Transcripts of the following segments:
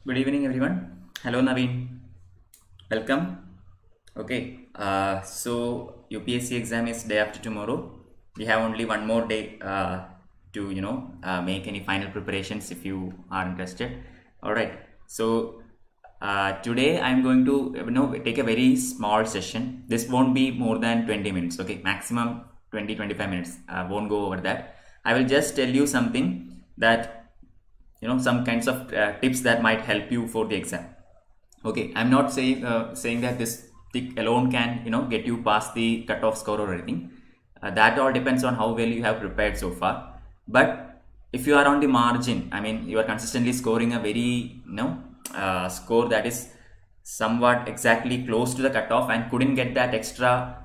Good evening, everyone. Hello, Naveen. Welcome. Okay. So UPSC exam is day after tomorrow. We have only one more day to make any final preparations if you are interested. All right. So today I'm going to take a very small session. This won't be more than 20 minutes. Okay, maximum 20-25 minutes. Won't go over that. I will just tell you something that some kinds of tips that might help you for the exam. Okay, I'm not saying that this tick alone can get you past the cutoff score or anything. That all depends on how well you have prepared so far. But if you are on the margin, I mean you are consistently scoring a very score that is somewhat exactly close to the cutoff and couldn't get that extra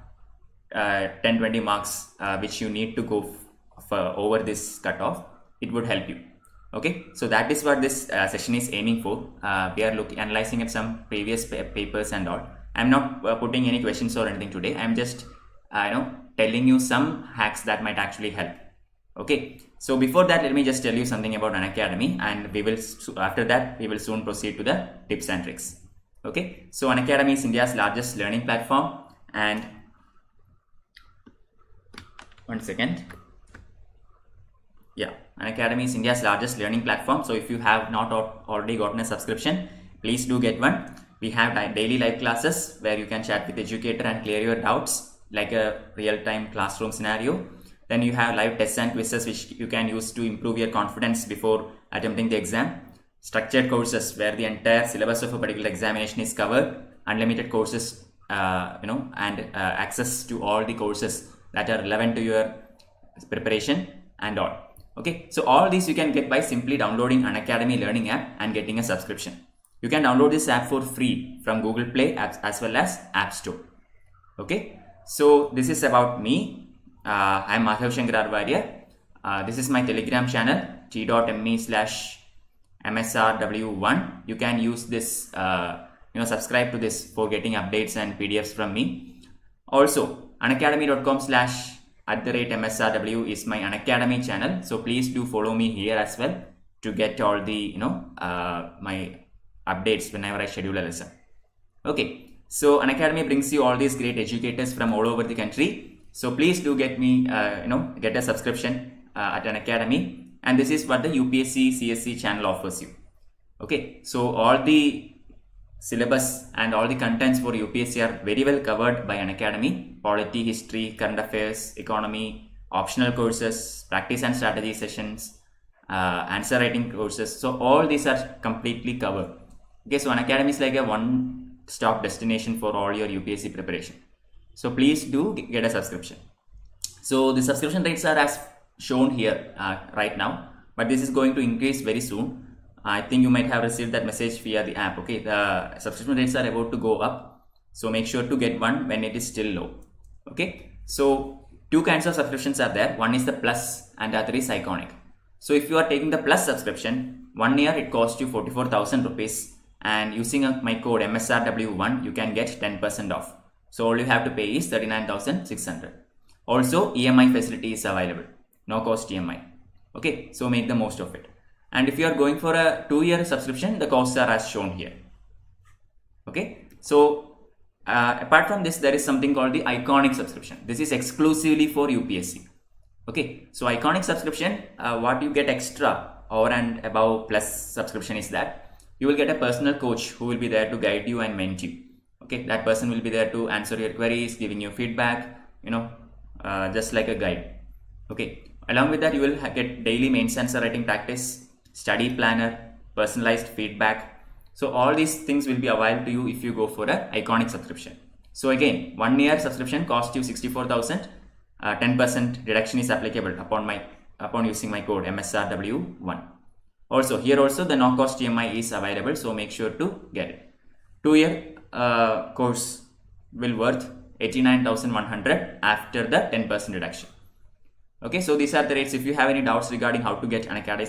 10-20 marks which you need to go for over this cutoff, it would help you. Okay, so that is what this session is aiming for. We are analyzing at some previous papers and all. I'm not putting any questions or anything today. I'm just telling you some hacks that might actually help. Okay, so before that, let me just tell you something about Unacademy, and we will after that we will soon proceed to the tips and tricks. Okay, so Unacademy is India's largest learning platform, and one second. Yeah, Unacademy is India's largest learning platform. So if you have not already gotten a subscription, please do get one. We have daily live classes where you can chat with the educator and clear your doubts like a real-time classroom scenario. Then you have live tests and quizzes which you can use to improve your confidence before attempting the exam. Structured courses where the entire syllabus of a particular examination is covered. Unlimited courses, and access to all the courses that are relevant to your preparation and all. Okay, so all these you can get by simply downloading Unacademy Learning app and getting a subscription. You can download this app for free from Google Play as well as App Store. Okay, so this is about me. I'm Madhav Sankar R Warrier. This is my Telegram channel t.me/msrw1. You can use this, subscribe to this for getting updates and PDFs from me. Also, unacademy.com/@MSRW is my Unacademy channel, so please do follow me here as well to get all the my updates whenever I schedule a lesson. Okay, so Unacademy brings you all these great educators from all over the country, so please do get me get a subscription at Unacademy, and this is what the UPSC CSE channel offers you. Okay, so all the syllabus and all the contents for UPSC are very well covered by Unacademy. Polity, history, current affairs, economy, optional courses, practice and strategy sessions, answer writing courses. So all these are completely covered. Okay, so Unacademy is like a one-stop destination for all your UPSC preparation. So please do get a subscription. So the subscription rates are as shown here right now, but this is going to increase very soon. I think you might have received that message via the app. Okay, the subscription rates are about to go up, so make sure to get one when it is still low. Okay, so two kinds of subscriptions are there. One is the Plus and the other is Iconic. So if you are taking the Plus subscription, 1 year it costs you 44,000 rupees, and using my code MSRW1 you can get 10% off. So all you have to pay is 39,600. Also EMI facility is available, no cost EMI. Okay, so make the most of it. And if you are going for a 2-year subscription, the costs are as shown here. Okay, so apart from this, there is something called the Iconic subscription. This is exclusively for UPSC. Okay, so Iconic subscription, what you get extra over and above Plus subscription is that you will get a personal coach who will be there to guide you and mentor you. Okay, that person will be there to answer your queries, giving you feedback, just like a guide. Okay, along with that, you will get daily mains answer writing practice, study planner, personalized feedback. So all these things will be available to you if you go for a Iconic subscription. So again, 1 year subscription costs you 64,000. 10% deduction is applicable upon using my code MSRW1. Also here the no cost EMI is available, so make sure to get it. 2-year course will worth 89,100 after the 10% deduction. Okay, so these are the rates. If you have any doubts regarding how to get Unacademy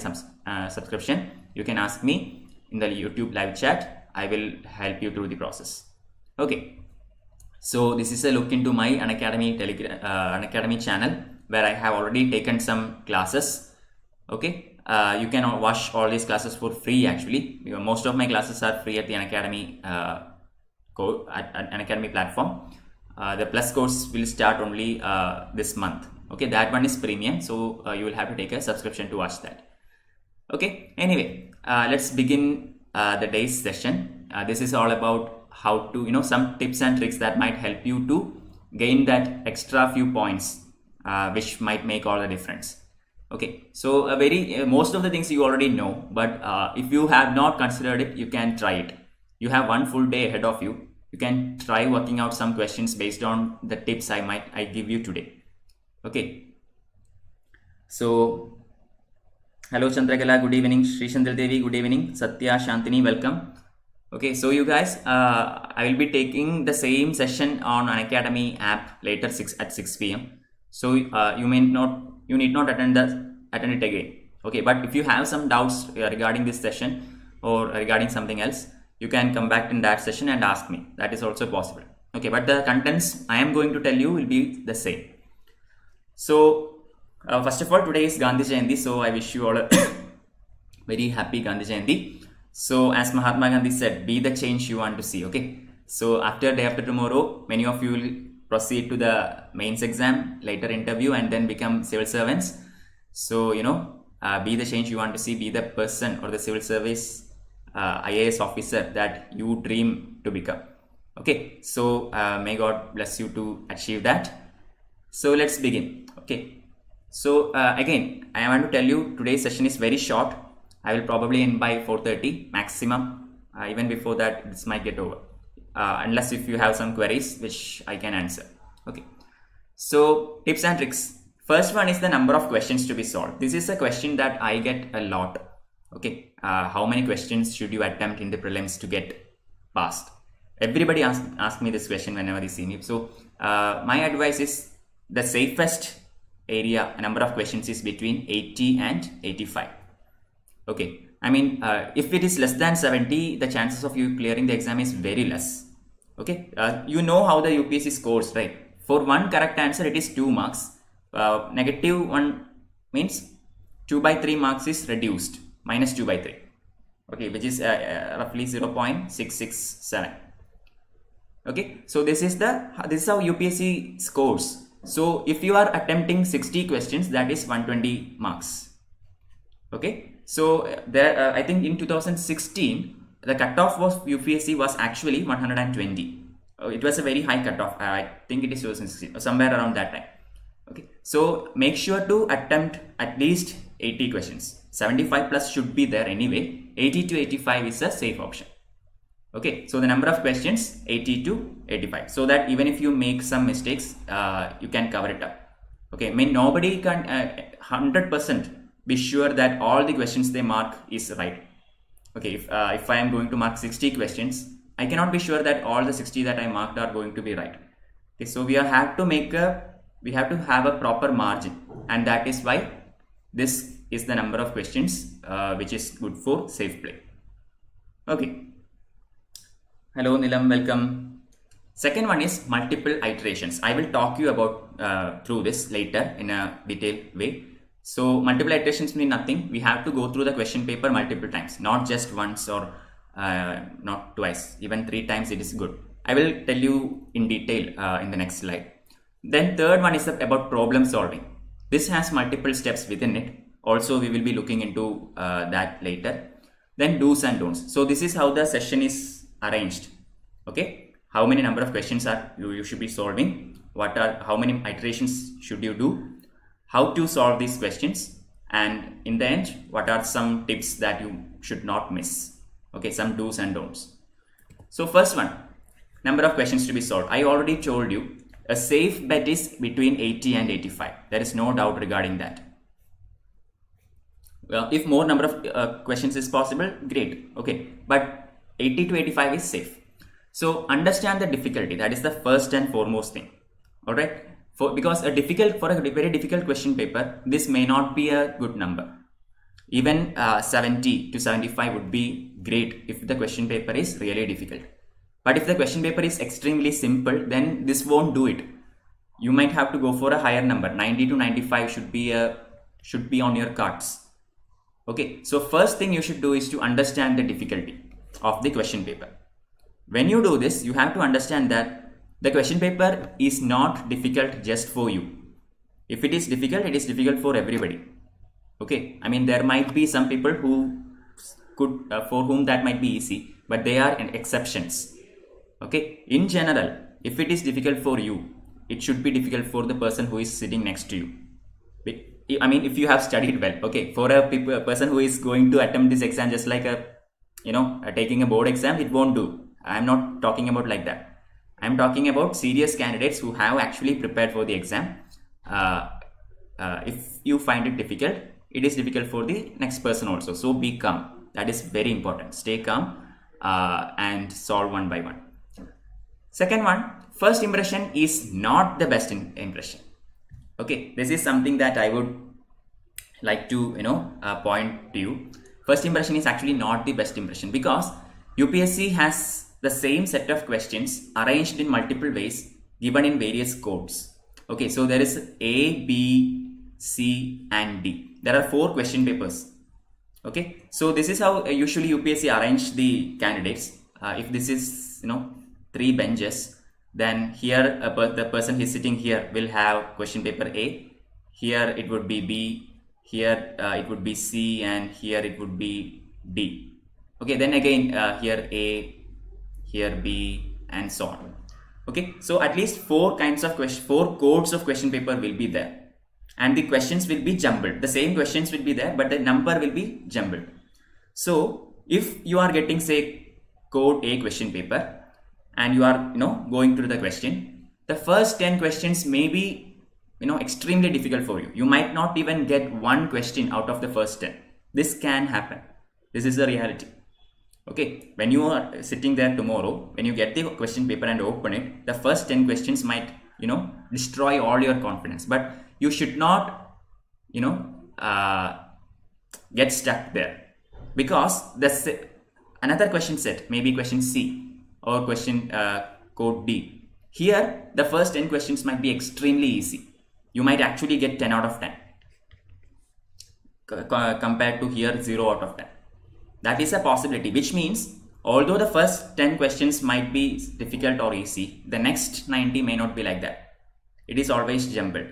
subscription, you can ask me in the YouTube live chat. I will help you through the process. Okay, so this is a look into my Unacademy channel where I have already taken some classes. Okay, you can watch all these classes for free actually. Most of my classes are free at the Unacademy Unacademy platform. The plus course will start only this month. Okay, that one is premium, so you will have to take a subscription to watch that. Okay, anyway, let's begin the day's session. This is all about how to, some tips and tricks that might help you to gain that extra few points, which might make all the difference. Okay, so most of the things you already know, but if you have not considered it, you can try it. You have one full day ahead of you. You can try working out some questions based on the tips I give you today. Okay, so hello Chandrakala, good evening. Sri Chandra Devi, good evening. Satya, Shantini, welcome. Okay, so you guys, I will be taking the same session on Unacademy app later at 6 p.m. So you need not attend it again. Okay, but if you have some doubts regarding this session or regarding something else, you can come back in that session and ask me. That is also possible. Okay, but the contents I am going to tell you will be the same. So first of all, today is Gandhi Jayanti, so I wish you all a very happy Gandhi Jayanti. So as Mahatma Gandhi said, be the change you want to see. Okay, so day after tomorrow, many of you will proceed to the mains exam, later interview, and then become civil servants. So be the change you want to see, be the person or the civil service IAS officer that you dream to become. Okay, so may God bless you to achieve that. So let's begin. Okay, so again, I want to tell you today's session is very short. I will probably end by 4:30 maximum. Even before that, this might get over. Unless if you have some queries which I can answer. Okay, so tips and tricks. First one is the number of questions to be solved. This is a question that I get a lot. Okay, how many questions should you attempt in the prelims to get passed? Everybody ask me this question whenever they see me. So my advice is the safest area number of questions is between 80 and 85. Okay, I mean if it is less than 70, the chances of you clearing the exam is very less. Okay, you know how the UPSC scores, right? For one correct answer, it is 2 marks. Negative 1 means 2 by 3 marks is reduced, minus 2 by 3. Okay, which is roughly 0.667. Okay, so this is how UPSC scores. So if you are attempting 60 questions, that is 120 marks. Okay, so there I think in 2016 the cutoff of UPSC was actually 120. It was a very high cutoff. I think it is 2016, somewhere around that time. Okay, so make sure to attempt at least 80 questions. 75 plus should be there anyway. 80 to 85 is a safe option. Okay, so the number of questions 80 to 85, so that even if you make some mistakes, you can cover it up. Okay, I mean nobody can 100% be sure that all the questions they mark is right. Okay, if I am going to mark 60 questions, I cannot be sure that all the 60 that I marked are going to be right. Okay, so we have to have a proper margin, and that is why this is the number of questions which is good for safe play. Okay. Hello Nilam, welcome. Second one is multiple iterations. I will talk you about through this later in a detailed way. So multiple iterations mean nothing. We have to go through the question paper multiple times, not just once or not twice, even 3 times it is good. I will tell you in detail in the next slide. Then third one is about problem solving. This has multiple steps within it. Also, we will be looking into that later. Then do's and don'ts. So this is how the session is arranged. Okay, how many number of questions are you should be solving? How many iterations should you do? How to solve these questions? And in the end, what are some tips that you should not miss? Okay, some do's and don'ts. So first one, number of questions to be solved. I already told you a safe bet is between 80 and 85. There is no doubt regarding that. Well, if more number of questions is possible, great. Okay, but 80 to 85 is safe. So understand the difficulty. That is the first and foremost thing. All right. Because for a very difficult question paper, this may not be a good number. Even 70 to 75 would be great if the question paper is really difficult. But if the question paper is extremely simple, then this won't do it. You might have to go for a higher number. 90 to 95 should be on your cards. Okay, so first thing you should do is to understand the difficulty of the question paper. When you do this, you have to understand that the question paper is not difficult just for you. If it is difficult for everybody. Okay, I mean there might be some people who could for whom that might be easy, but they are exceptions. Okay, in general, if it is difficult for you, it should be difficult for the person who is sitting next to you. I mean, if you have studied well. Okay, for a person who is going to attempt this exam just like taking a board exam, it won't do. I'm not talking about like that. I'm talking about serious candidates who have actually prepared for the exam. If you find it difficult, it is difficult for the next person also. So be calm. That is very important. Stay calm and solve one by one. Second one, first impression is not the best impression. Okay, this is something that I would like to point to you. First impression is actually not the best impression, because UPSC has the same set of questions arranged in multiple ways given in various codes. Okay, so there is A, B, C and D. There are 4 question papers. Okay, so this is how usually UPSC arrange the candidates. If this is 3 benches, then here the person who is sitting here will have question paper A. Here it would be B. Here it would be C, and here it would be D. Okay, then again here A, here B, and so on. Okay, so at least 4 codes of question paper will be there, and the questions will be jumbled. The same questions will be there, but the number will be jumbled. So if you are getting, say, code A question paper, and you are going through the question, the first 10 questions may be extremely difficult for you. You might not even get 1 question out of the first 10. This can happen. This is the reality. Okay, when you are sitting there tomorrow, when you get the question paper and open it, the first 10 questions might destroy all your confidence. But you should not get stuck there, because another question set, maybe question C or question code D. Here the first 10 questions might be extremely easy. You might actually get 10 out of 10 compared to here 0 out of 10. That is a possibility, which means although the first 10 questions might be difficult or easy, the next 90 may not be like that. It is always jumbled.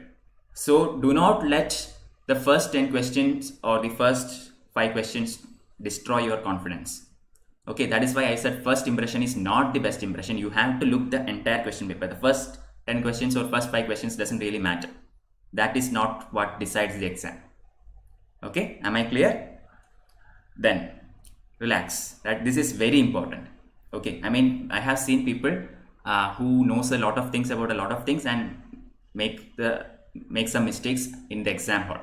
So do not let the first 10 questions or the first 5 questions destroy your confidence. Okay, that is why I said first impression is not the best impression. You have to look the entire question paper. The first 10 questions or first 5 questions doesn't really matter. That is not what decides the exam. Okay, am I clear? Then relax. This is very important. Okay, I mean, I have seen people who knows a lot of things about a lot of things and make some mistakes in the exam hall.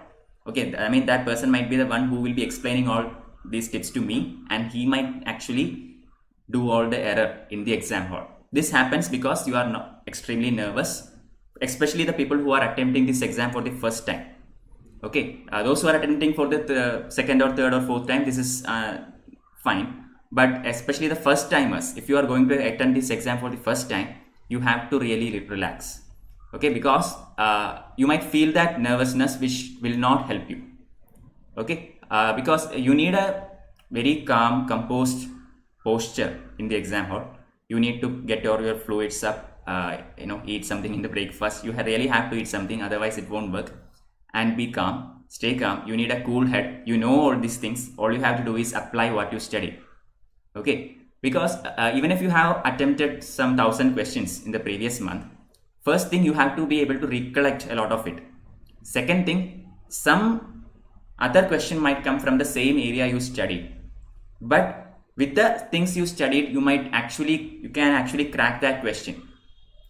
Okay, I mean, that person might be the one who will be explaining all these tips to me, and he might actually do all the error in the exam hall. This happens because you are not extremely nervous, especially the people who are attempting this exam for the first time. Okay, those who are attempting for the second or third or fourth time, this is fine, but especially the first timers, if you are going to attempt this exam for the first time, you have to really relax. Okay, because you might feel that nervousness, which will not help you. Okay, because you need a very calm, composed posture in the exam hall. You need to get your fluids up, eat something in the breakfast. You really have to eat something, otherwise it won't work. And be calm, stay calm. You need a cool head. You know all these things. All you have to do is apply what you studied. Okay, because even if you have attempted some 1,000 questions in the previous month, first thing, you have to be able to recollect a lot of it. Second thing, some other question might come from the same area you studied, but with the things you studied, you can actually crack that question.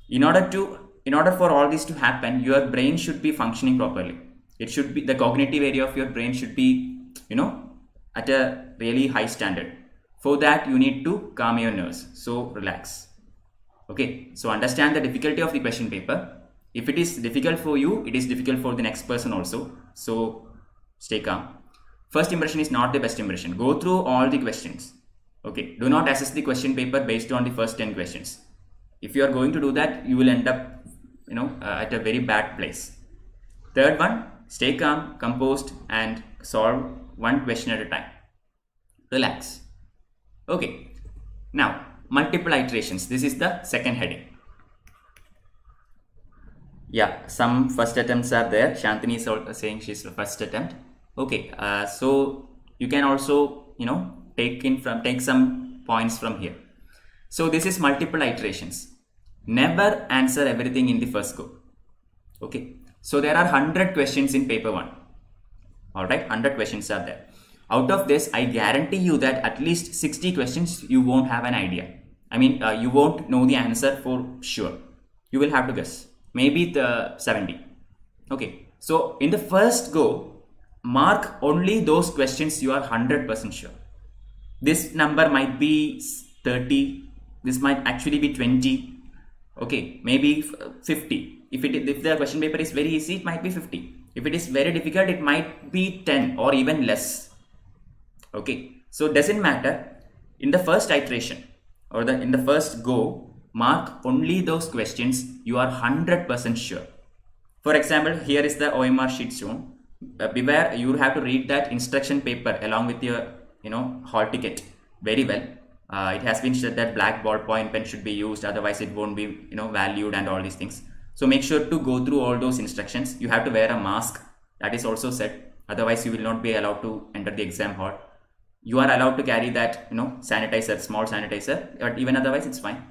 In order for all this to happen, your brain should be functioning properly. It should be, the cognitive area of your brain should be at a really high standard. For that, you need to calm your nerves. So relax. Okay, so understand the difficulty of the question paper. If it is difficult for you, it is difficult for the next person also. So stay calm. First impression is not the best impression. Go through all the questions. Okay, do not assess the question paper based on the first 10 questions. If you are going to do that, you will end up at a very bad place. Third one, stay calm, composed, and solve one question at a time. Relax. Okay. Now, multiple iterations. This is the second heading. Yeah, some first attempts are there. Shantini is also saying she's the first attempt. Okay, so you can also, take some points from here. So this is multiple iterations. Never answer everything in the first go. Okay, so there are 100 questions in paper 1. Alright, 100 questions are there. Out of this, I guarantee you that at least 60 questions you won't have an idea. I mean, you won't know the answer for sure. You will have to guess. Maybe the 70. Okay, so in the first go, mark only those questions you are 100% sure. This number might be 30. This might actually be 20. Okay, maybe 50. If the question paper is very easy, it might be 50. If it is very difficult, it might be 10 or even less. Okay, so it doesn't matter. In the first iteration or in the first go, mark only those questions you are 100% sure. For example, here is the OMR sheet shown. Beware, you have to read that instruction paper along with your hall ticket very well. It has been said that black ballpoint pen should be used, otherwise it won't be valued and all these things. So make sure to go through all those instructions. You have to wear a mask, that is also said, otherwise you will not be allowed to enter the exam hall. You are allowed to carry that sanitizer, small sanitizer, but even otherwise it's fine.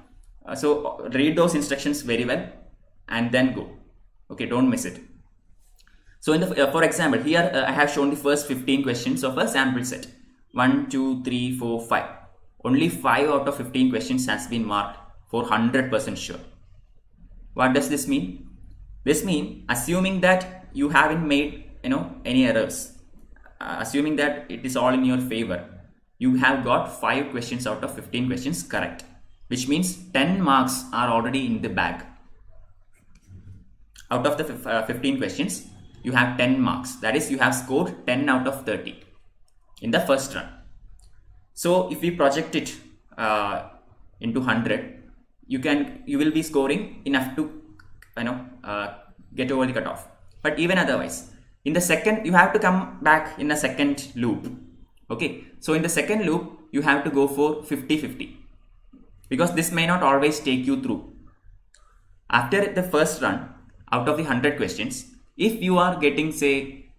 So read those instructions very well and then go. Okay, don't miss it. So in the for example, here I have shown the first 15 questions of a sample set. 1, 2, 3, 4, 5. Only 5 out of 15 questions has been marked for 100% sure. What does this mean? This means assuming that you haven't made any errors, assuming that it is all in your favor, you have got 5 questions out of 15 questions correct, which means 10 marks are already in the bag. Out of the 15 questions, you have 10 marks. That is, you have scored 10 out of 30 in the first run. So if we project it into 100, you will be scoring enough to get over the cutoff. But even otherwise, in the second, you have to come back in a second loop. Okay, so in the second loop, you have to go for 50-50 because this may not always take you through. After the first run, out of the 100 questions, if you are getting say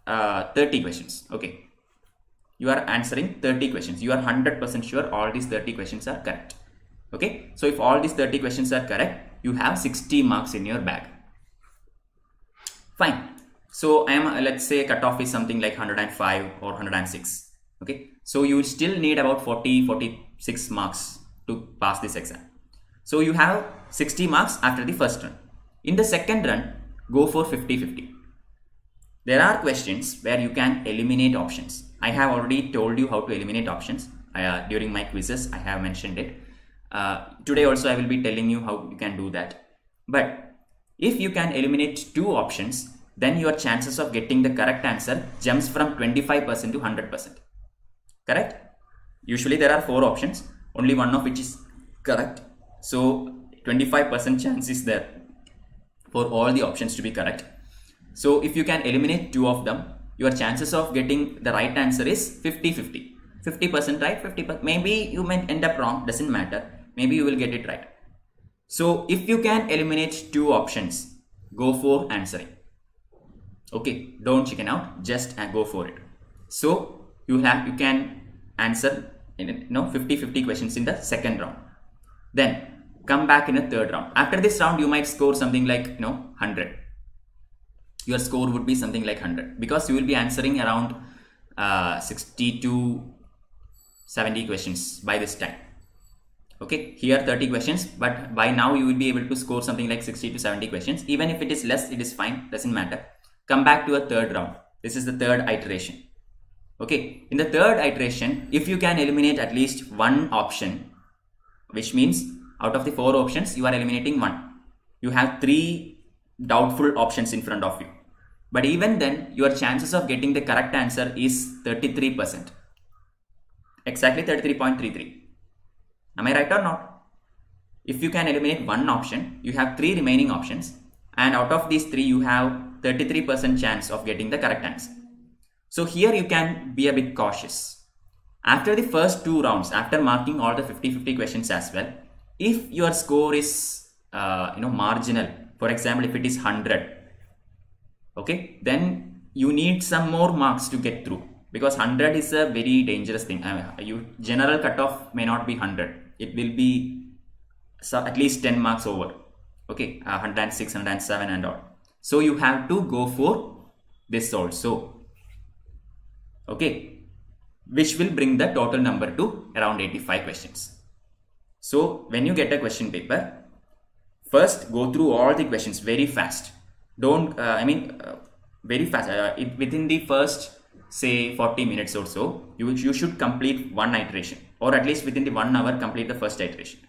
30 questions, okay, you are answering 30 questions, you are 100% sure all these 30 questions are correct. Okay, so if all these 30 questions are correct, you have 60 marks in your bag. Fine. So I am, let's say cutoff is something like 105 or 106. Okay, so you still need about 46 marks to pass this exam. So you have 60 marks after the first run. In the second run, go for 50-50. There are questions where you can eliminate options. I have already told you how to eliminate options during my quizzes. I have mentioned it. Today also I will be telling you how you can do that. But if you can eliminate 2 options, then your chances of getting the correct answer jumps from 25% to 100%. Correct? Usually there are 4 options, only one of which is correct. So 25% chance is there for all the options to be correct. So if you can eliminate 2 of them, your chances of getting the right answer is 50-50. 50% right, 50%. Maybe you may end up wrong, doesn't matter. Maybe you will get it right. So if you can eliminate 2 options, go for answering. Okay, don't chicken out, just go for it. So you can answer 50-50 questions in the second round. Then come back in a third round. After this round, you might score something like 100. Your score would be something like 100 because you will be answering around 60 to 70 questions by this time. Okay, here 30 questions, but by now you will be able to score something like 60 to 70 questions. Even if it is less, it is fine, doesn't matter. Come back to a third round. This is the third iteration. Okay, in the third iteration, if you can eliminate at least 1 option, which means out of the 4 options, you are eliminating 1. You have 3 doubtful options in front of you. But even then, your chances of getting the correct answer is 33%. Exactly 33.33. Am I right or not? If you can eliminate 1 option, you have 3 remaining options. And out of these 3, you have 33% chance of getting the correct answer. So here you can be a bit cautious. After the first 2 rounds, after marking all the 50-50 questions as well, if your score is marginal, for example, if it is 100, okay, then you need some more marks to get through, because 100 is a very dangerous thing. General cutoff may not be 100, it will be at least 10 marks over, okay, 106, 107 and all. So you have to go for this also, okay, which will bring the total number to around 85 questions. So when you get a question paper, first go through all the questions very fast. Don't very fast, within the first say 40 minutes or so, you should complete one iteration, or at least within the 1 hour complete the first iteration.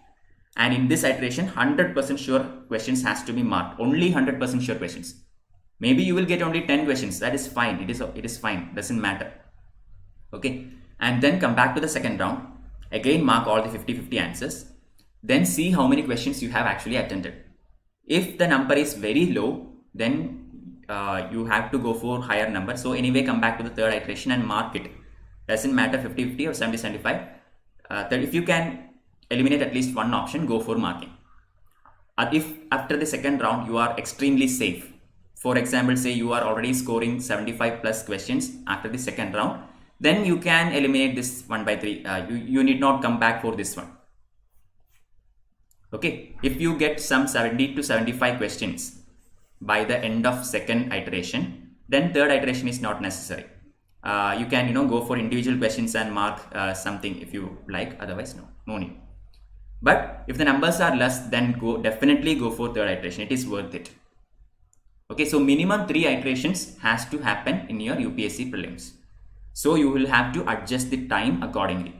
And in this iteration, 100% sure questions has to be marked. Only 100% sure questions. Maybe you will get only 10 questions. That is fine. It is fine. Doesn't matter. Okay. And then come back to the second round. Again, mark all the 50-50 answers. Then see how many questions you have actually attended. If the number is very low, then you have to go for higher number. So anyway, come back to the third iteration and mark it. Doesn't matter 50-50 or 70-75. If you can eliminate at least one option, go for marking. If after the second round you are extremely safe, for example, say you are already scoring 75 plus questions after the second round, then you can eliminate this 1 by 3. You need not come back for this one. Okay, if you get some 70 to 75 questions by the end of second iteration, then third iteration is not necessary. You can go for individual questions and mark something if you like. Otherwise, no need. But if the numbers are less, then definitely go for third iteration. It is worth it. Okay, so minimum 3 iterations has to happen in your UPSC prelims. So you will have to adjust the time accordingly.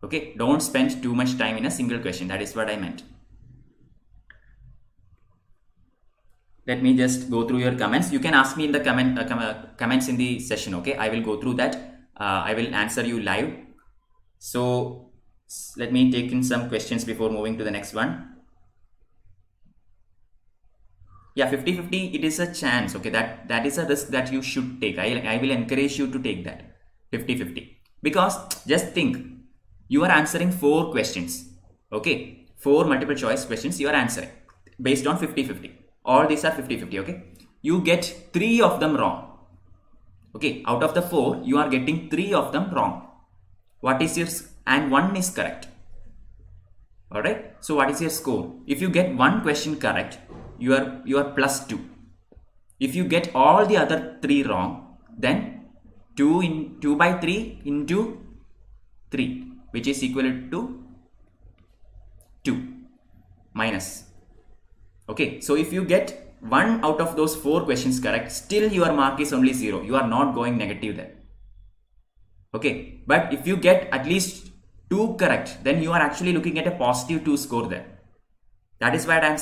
Okay, don't spend too much time in a single question. That is what I meant. Let me just go through your comments. You can ask me in the comments in the session. Okay, I will go through that. I will answer you live. So let me take in some questions before moving to the next one. Yeah, 50-50, it is a chance. Okay, that is a risk that you should take. I will encourage you to take that 50-50, because just think, you are answering 4 questions. Okay, 4 multiple choice questions you are answering based on 50-50. All these are 50-50. Okay, you get 3 of them wrong. Okay, out of the 4 you are getting 3 of them wrong. What is your, and 1 is correct. All right, so what is your score? If you get 1 question correct, you are plus 2. If you get all the other 3 wrong, then 2 by 3 into 3, which is equal to 2 minus. Okay, so if you get 1 out of those 4 questions correct, still your mark is only 0. You are not going negative there. Okay, but if you get at least 2 correct, then you are actually looking at a positive 2 score there. That is what I am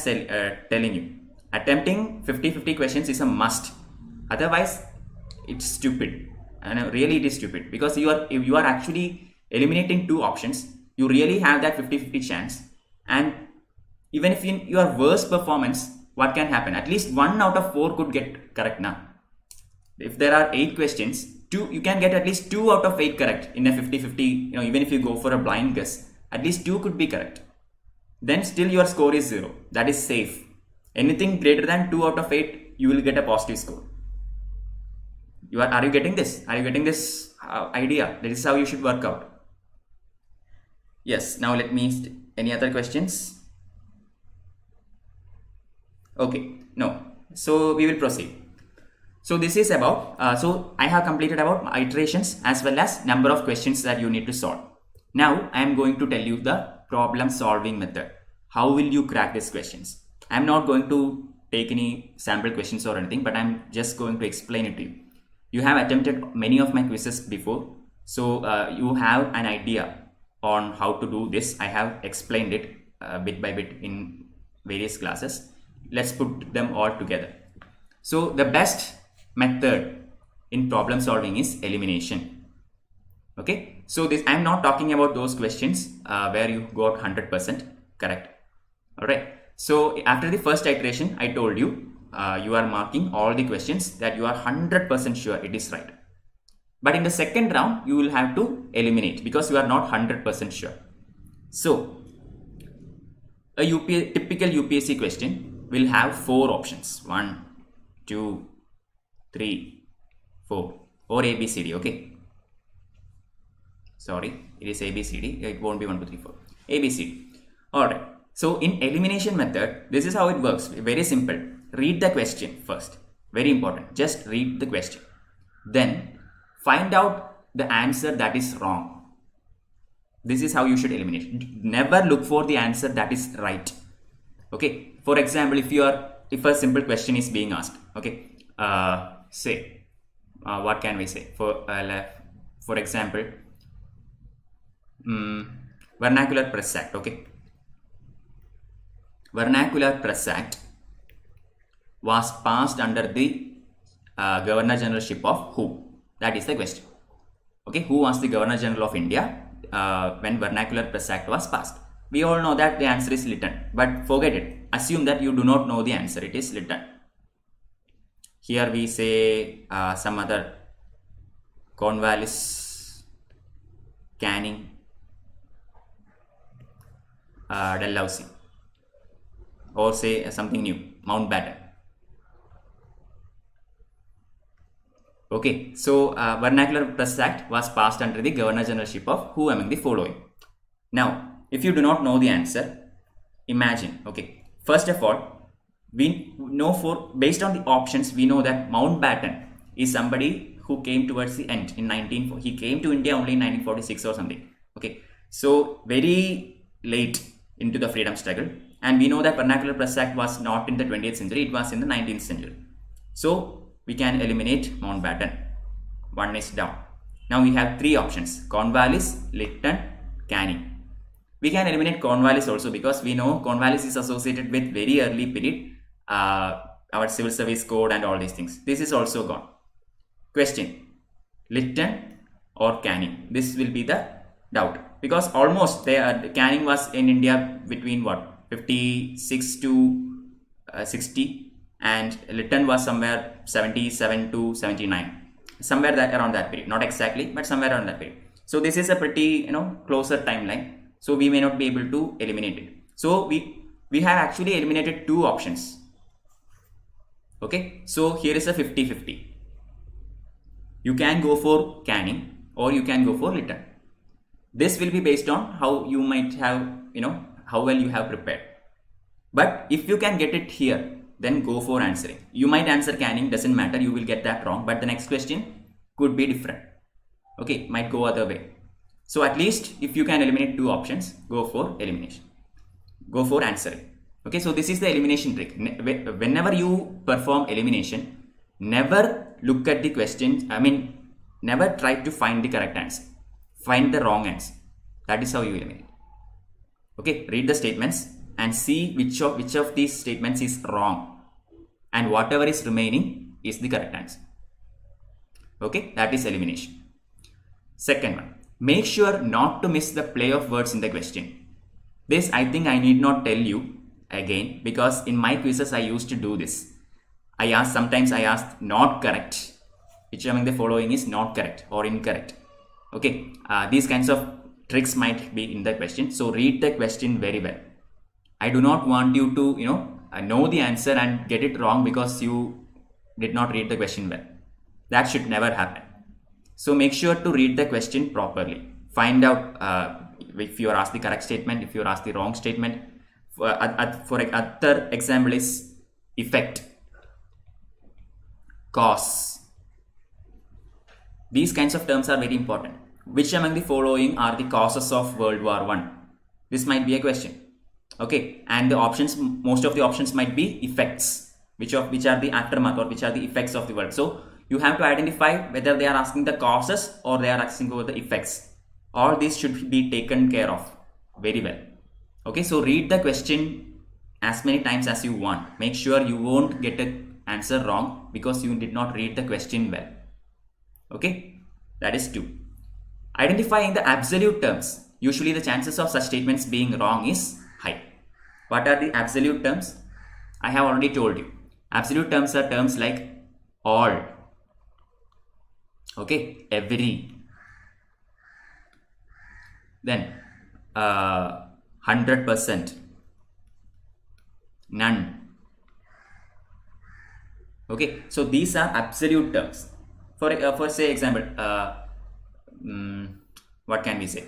telling you. Attempting 50-50 questions is a must. Otherwise, it's stupid. And really it is stupid, because if you are actually eliminating 2 options, you really have that 50-50 chance. And even if in your worst performance, what can happen? At least 1 out of 4 could get correct now. If there are 8 questions, you can get at least 2 out of 8 correct in a 50-50. Even if you go for a blind guess, at least 2 could be correct. Then still your score is 0. That is safe. Anything greater than 2 out of 8, you will get a positive score. Are you getting this? Are you getting this idea? This is how you should work out. Yes. Now let me. Any other questions? Okay. No. So we will proceed. So this is about. So I have completed about iterations as well as number of questions that you need to solve. Now I am going to tell you the problem solving method. How will you crack these questions? I am not going to take any sample questions or anything, but I am just going to explain it to you. You have attempted many of my quizzes before, so you have an idea on how to do this. I have explained it bit by bit in various classes. Let's put them all together. So the best method in problem solving is elimination. Okay, so this I am not talking about those questions where you got 100% correct. All right. So after the first iteration, I told you you are marking all the questions that you are 100% sure it is right. But in the second round, you will have to eliminate because you are not 100% sure. So, a typical UPSC question will have 4 options. 1, 2, 3, 4, or ABCD. Okay. Sorry, it is ABCD. It won't be 1, 2, 3, 4. ABCD. Alright. So, in elimination method, this is how it works. Very simple. Read the question first. Very important. Just read the question. Then, find out the answer that is wrong. This is how you should eliminate. Never look for the answer that is right. Okay. For example, if a simple question is being asked, okay, say, what can we say? For example, Vernacular Press Act. Okay. Vernacular Press Act was passed under the Governor Generalship of who? That is the question. Okay, who was the Governor General of India when Vernacular Press Act was passed? We all know that the answer is Lytton, but forget it. Assume that you do not know the answer. It is Lytton. Here we say some other Cornwallis, Canning, Dalhousie, or say something new, Mountbatten. Okay, so Vernacular Press Act was passed under the Governor Generalship of who among the following? Now, if you do not know the answer, imagine. Okay, first of all, we know based on the options, we know that Mountbatten is somebody who came towards the end in he came to India only in 1946 or something. Okay, so very late into the freedom struggle, and we know that Vernacular Press Act was not in the 20th century; it was in the 19th century. So we can eliminate Mountbatten. 1 is down. Now we have 3 options: Cornwallis, Lytton, Canning. We can eliminate Cornwallis also because we know Cornwallis is associated with very early period, our civil service code and all these things. This is also gone. Question: Lytton or Canning? This will be the doubt because almost Canning was in India between what, 56 to 60. And Lytton was somewhere 77 to 79, somewhere around that period, not exactly, but somewhere around that period. So this is a pretty closer timeline, so we may not be able to eliminate it. So we have actually eliminated 2 options. Okay, so here is a 50-50. You can go for Canning or you can go for Lytton. This will be based on how you might have, how well you have prepared. But if you can get it here, then go for answering. You might answer Canning, doesn't matter, you will get that wrong, but the next question could be different. Okay, might go other way. So at least if you can eliminate 2 options, go for elimination. Go for answering. Okay, so this is the elimination trick. Whenever you perform elimination, never look at the questions. Never try to find the correct answer. Find the wrong answer. That is how you eliminate. Okay, read the statements and see which of these statements is wrong, and whatever is remaining is the correct answer. Okay, that is elimination. Second one, make sure not to miss the play of words in the question. This I think I need not tell you again because in my quizzes I used to do this. Sometimes I asked not correct. Which among the following is not correct or incorrect? Okay, these kinds of tricks might be in the question. So read the question very well. I do not want you to, know the answer and get it wrong because you did not read the question well. That should never happen. So make sure to read the question properly. Find out if you are asked the correct statement, if you are asked the wrong statement. For other example is effect, cause. These kinds of terms are very important. Which among the following are the causes of World War I? This might be a question. Okay, and the options, most of the options might be effects, which are the aftermath or which are the effects of the world. So you have to identify whether they are asking the causes or they are asking about the effects. All these should be taken care of very well. Okay, so read the question as many times as you want. Make sure you won't get an answer wrong because you did not read the question well. Okay, that is 2. Identifying the absolute terms. Usually the chances of such statements being wrong is high. What are the absolute terms? I have already told you. Absolute terms are terms like all Okay, every. Then 100%, none. Okay, so these are absolute terms. For say example, what can we say?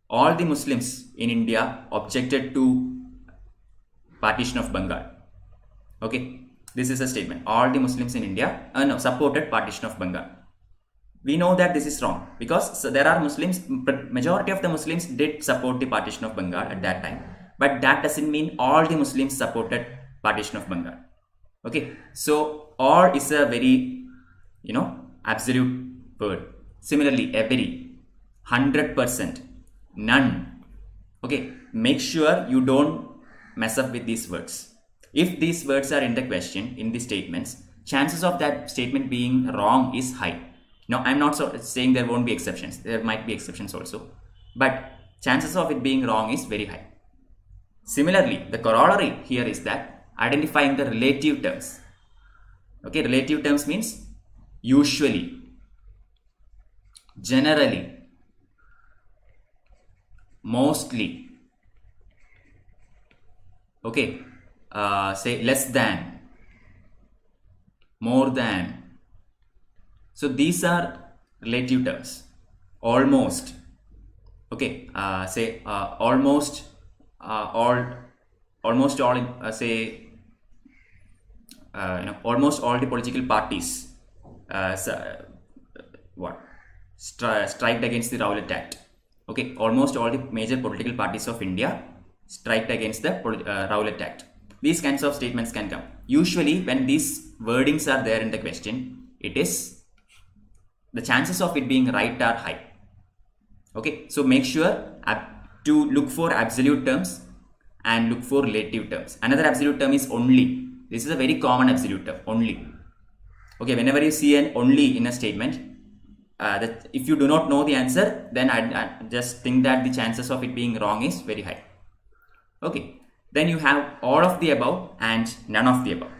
All the Muslims in India objected to partition of Bengal. Okay, this is a statement. All the Muslims in India supported partition of Bengal. We know that this is wrong because there are Muslims, majority of the Muslims did support the partition of Bengal at that time, but that doesn't mean all the Muslims supported partition of Bengal. Okay, so all is a very absolute word. Similarly, every, 100%, none. Okay, make sure you don't mess up with these words. If these words are in the question, in the statements, chances of that statement being wrong is high. Now, I'm not saying there won't be exceptions. There might be exceptions also, but chances of it being wrong is very high. Similarly, the corollary here is that identifying the relative terms. Okay, relative terms means usually, generally, mostly. Okay, say less than, more than. So these are relative terms. Almost. Okay, say almost all. Almost all. Say almost all the political parties. Striked against the Rowlatt Act. Okay, almost all the major political parties of India striked against the Rowlatt Act. These kinds of statements can come. Usually, when these wordings are there in the question, it is the chances of it being right are high. Okay, so make sure to look for absolute terms and look for relative terms. Another absolute term is only. This is a very common absolute term, only. Okay, whenever you see an only in a statement, that if you do not know the answer, then I just think that the chances of it being wrong is very high. Okay, then you have all of the above and none of the above.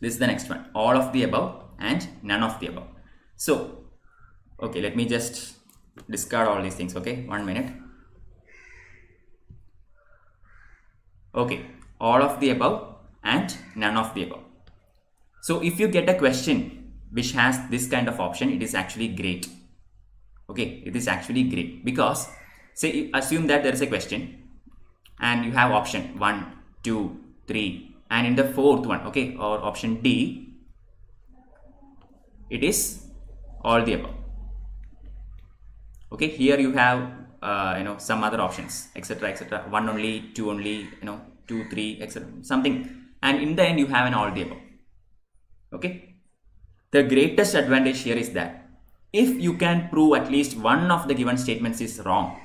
This is the next one, all of the above and none of the above. So, okay, let me just discard all these things. Okay, 1 minute. Okay, all of the above and none of the above. So if you get a question which has this kind of option, it is actually great. Okay, it is actually great because say assume that there is a question and you have option 1, 2, 3 and in the fourth one, okay, or option D, it is all the above. Okay, here you have some other options, etc., etc. 1 only, 2 only, 2, 3, etc. something, and in the end you have an all the above. Okay, the greatest advantage here is that if you can prove at least one of the given statements is wrong,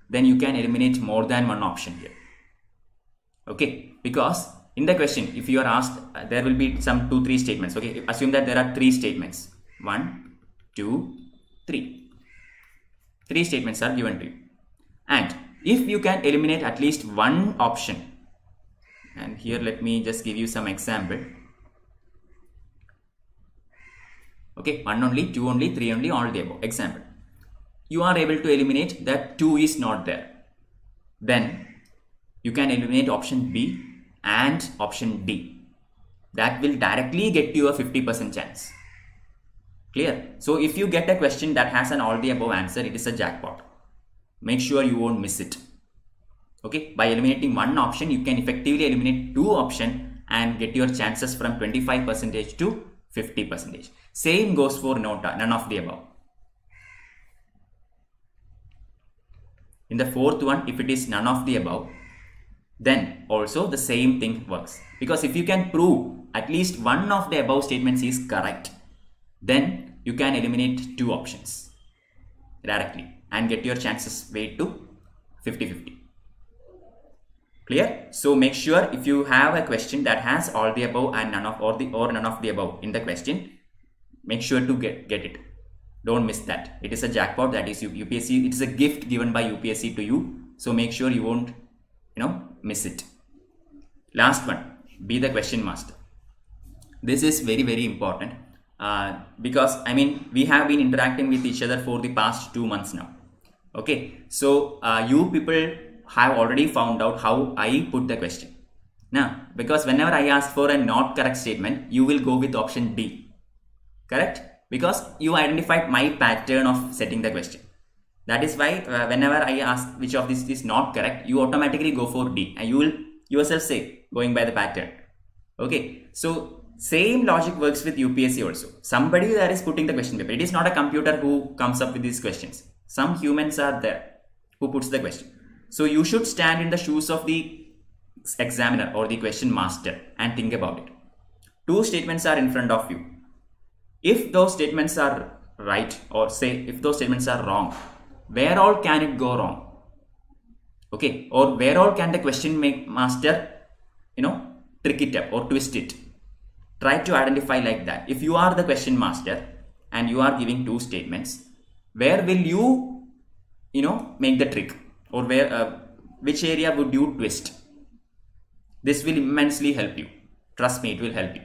then you can eliminate more than one option here. Okay, because in the question, if you are asked, there will be some 2, 3 statements. Okay, assume that there are 3 statements. 1, 2, 3. 3 statements are given to you. And if you can eliminate at least one option, and here let me just give you some example. Okay, 1 only, 2 only, 3 only, all the above. Example. You are able to eliminate that 2 is not there. Then you can eliminate option B and option D. That will directly get you a 50% chance. Clear? So if you get a question that has an all the above answer, it is a jackpot. Make sure you won't miss it. Okay, by eliminating one option, you can effectively eliminate 2 options and get your chances from 25% to 50%. Same goes for none of the above. In the fourth one, if it is none of the above, then also the same thing works. Because if you can prove at least one of the above statements is correct, then you can eliminate 2 options directly and get your chances weight to 50-50. Clear? So make sure if you have a question that has all the above and none of or none of the above in the question, make sure to get it. Don't miss that. It is a jackpot. That is UPSC. It is a gift given by UPSC to you. So make sure you won't miss it. Last one, be the question master. This is very, very important. because I mean we have been interacting with each other for the past 2 months now. Okay, so you people have already found out how I put the question. Now, because whenever I ask for a not correct statement, you will go with option D. Correct? Because you identified my pattern of setting the question. That is why whenever I ask which of this is not correct, you automatically go for D, and you will yourself say going by the pattern. Okay, so same logic works with UPSC also. Somebody there is putting the question paper. It is not a computer who comes up with these questions. Some humans are there who puts the question. So you should stand in the shoes of the examiner or the question master and think about it. Two statements are in front of you. If those statements are right, or say if those statements are wrong, where all can it go wrong? Okay, or where all can the question master, trick it up or twist it? Try to identify like that. If you are the question master and you are giving two statements, where will you, make the trick, or where, which area would you twist? This will immensely help you. Trust me, it will help you.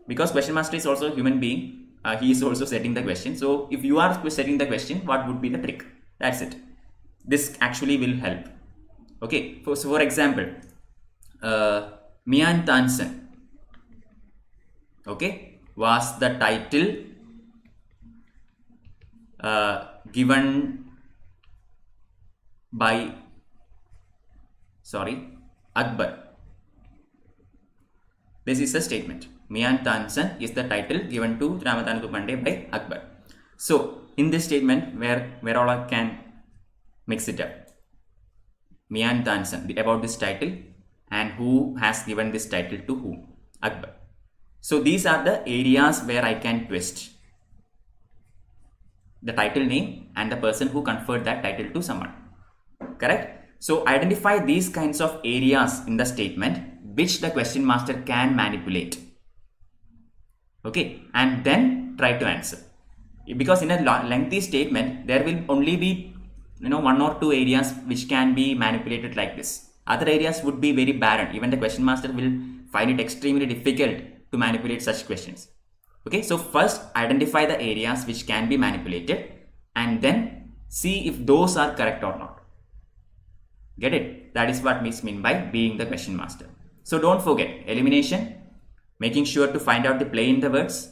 Because question master is also a human being. He is also setting the question. So if you are setting the question, what would be the trick? That's it. This actually will help. Okay. So for example, Mian Tansen, okay, was the title given by Akbar. This is a statement. Mian Tansen is the title given to Ramadhan Pandey by Akbar. So in this statement, where all I can mix it up, Mian Tansen, about this title, and who has given this title to whom? Akbar. So these are the areas where I can twist the title name and the person who conferred that title to someone. Correct? So identify these kinds of areas in the statement which the question master can manipulate. Okay, and then try to answer. Because in a lengthy statement, there will only be one or two areas which can be manipulated like this. Other areas would be very barren. Even the question master will find it extremely difficult to manipulate such questions. Okay, so first identify the areas which can be manipulated and then see if those are correct or not. Get it? That is what we mean by being the question master. So don't forget elimination, making sure to find out the play in the words,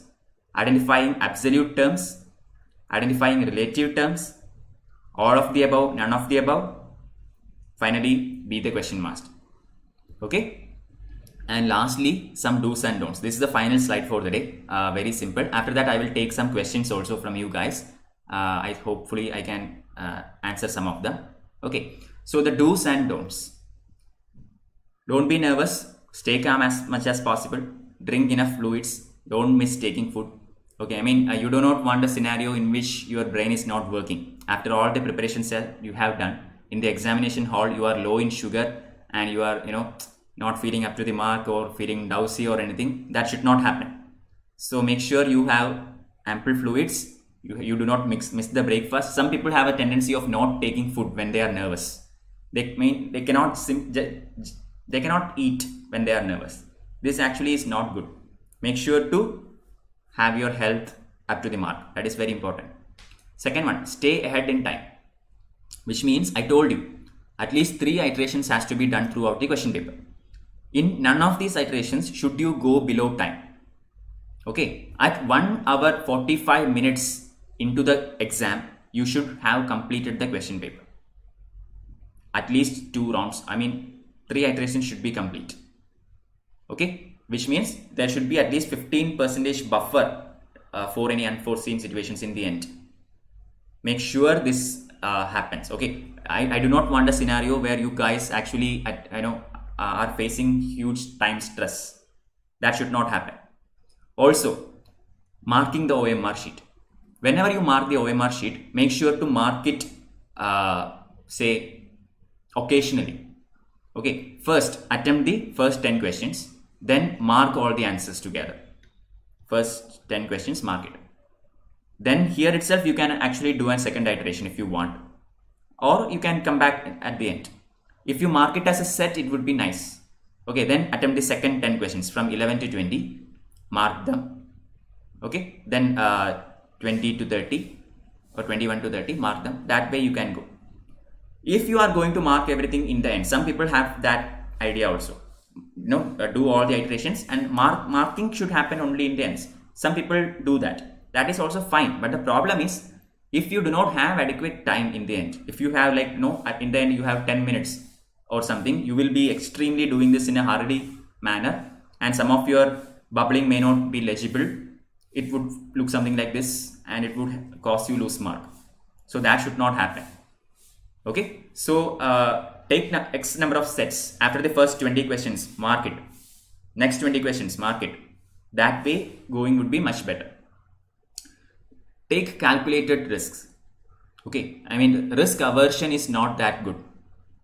identifying absolute terms, identifying relative terms, all of the above, none of the above. Finally, be the question master. Okay? And lastly, some do's and don'ts. This is the final slide for the day. Very simple. After that, I will take some questions also from you guys. Hopefully I can answer some of them. Okay. So the do's and don'ts. Don't be nervous. Stay calm as much as possible. Drink enough fluids. Don't miss taking food. Okay, I mean, you do not want a scenario in which your brain is not working. After all the preparations that you have done, in the examination hall, you are low in sugar and you are, not feeling up to the mark or feeling drowsy or anything. That should not happen. So make sure you have ample fluids. You do not miss the breakfast. Some people have a tendency of not taking food when they are nervous. They cannot eat when they are nervous. This actually is not good. Make sure to have your health up to the mark. That is very important. Second one, stay ahead in time, which means I told you at least 3 iterations has to be done throughout the question paper. In none of these iterations should you go below time. Okay, at 1 hour 45 minutes into the exam, you should have completed the question paper. At least 2 rounds. 3 iterations should be complete. Okay, which means there should be at least 15% buffer for any unforeseen situations in the end. Make sure this happens. Okay, I do not want a scenario where you guys actually are facing huge time stress. That should not happen. Also, marking the OMR sheet. Whenever you mark the OMR sheet, make sure to mark it say occasionally. Okay, first attempt the first 10 questions, then mark all the answers together. First 10 questions, mark it. Then here itself you can actually do a second iteration if you want, or you can come back at the end. If you mark it as a set, it would be nice. Okay, then attempt the second 10 questions from 11 to 20, mark them. Okay, then 20 to 30 or 21 to 30, mark them. That way you can go. If you are going to mark everything in the end, some people have that idea also. Do all the iterations, and marking should happen only in the ends. Some people do that. That is also fine. But the problem is, if you do not have adequate time in the end, if you have in the end you have 10 minutes or something, you will be extremely doing this in a hurried manner, and some of your bubbling may not be legible. It would look something like this, and it would cause you lose mark. So that should not happen. Okay, so take X number of sets. After the first 20 questions, mark it. Next 20 questions, mark it. That way, going would be much better. Take calculated risks. Okay, I mean, risk aversion is not that good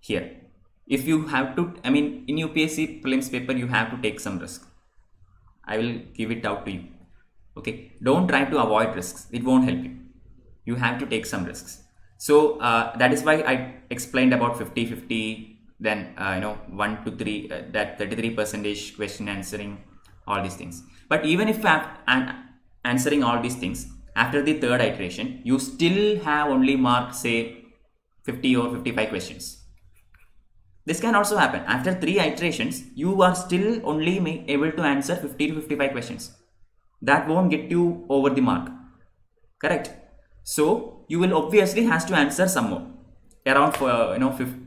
here. If you have to, in UPSC prelims paper, you have to take some risk. I will give it out to you. Okay, don't try to avoid risks. It won't help you. You have to take some risks. So that is why I explained about 50-50, then 1 to 3, that 33% question answering, all these things. But even if I'm answering all these things, after the third iteration, you still have only marked, say, 50 or 55 questions. This can also happen. After 3 iterations, you are still only able to answer 50 to 55 questions. That won't get you over the mark. Correct? So you will obviously have to answer some more. Around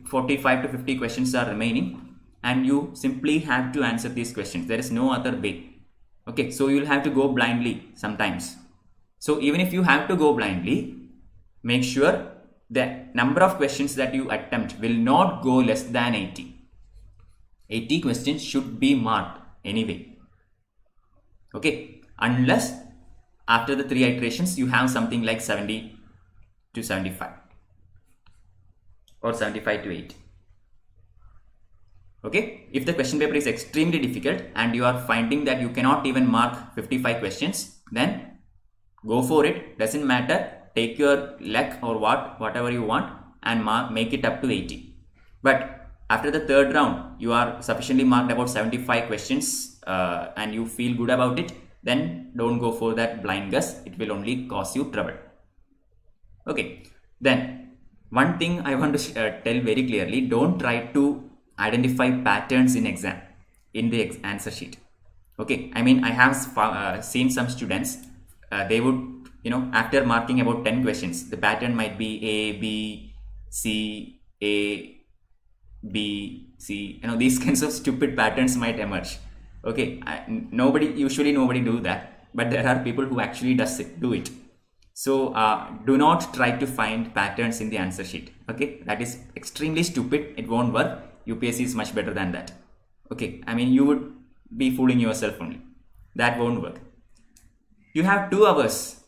45 to 50 questions are remaining, and you simply have to answer these questions. There is no other way. Okay, so you will have to go blindly sometimes. So even if you have to go blindly, make sure the number of questions that you attempt will not go less than 80. 80 questions should be marked anyway. Okay, unless after the 3 iterations you have something like 70 to 75 or 75 to 80. Okay, if the question paper is extremely difficult and you are finding that you cannot even mark 55 questions, then go for it. Doesn't matter. Take your luck or whatever you want and make it up to 80. But after the third round, you are sufficiently marked about 75 questions and you feel good about it, then don't go for that blind guess. It will only cause you trouble. Okay, then one thing I want to tell very clearly, don't try to identify patterns in exam, in the answer sheet. Okay, I have seen some students, they would, after marking about 10 questions, the pattern might be A, B, C, A, B, C, these kinds of stupid patterns might emerge. Okay, usually nobody do that, but there are people who actually do it. So do not try to find patterns in the answer sheet. Okay, that is extremely stupid. It won't work. UPSC is much better than that. Okay, you would be fooling yourself only. That won't work. You have 2 hours,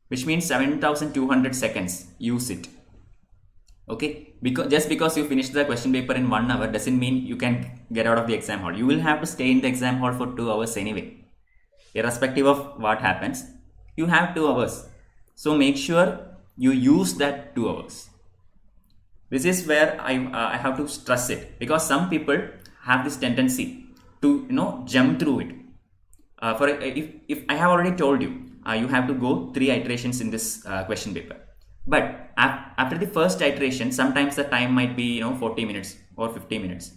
which means 7,200 seconds. Use it. Okay, just because you finished the question paper in 1 hour doesn't mean you can get out of the exam hall. You will have to stay in the exam hall for 2 hours anyway. Irrespective of what happens, you have 2 hours. So make sure you use that 2 hours. This is where I have to stress it, because some people have this tendency to jump through it. If I have already told you, you have to go 3 iterations in this question paper. But after the first iteration, sometimes the time might be 40 minutes or 50 minutes.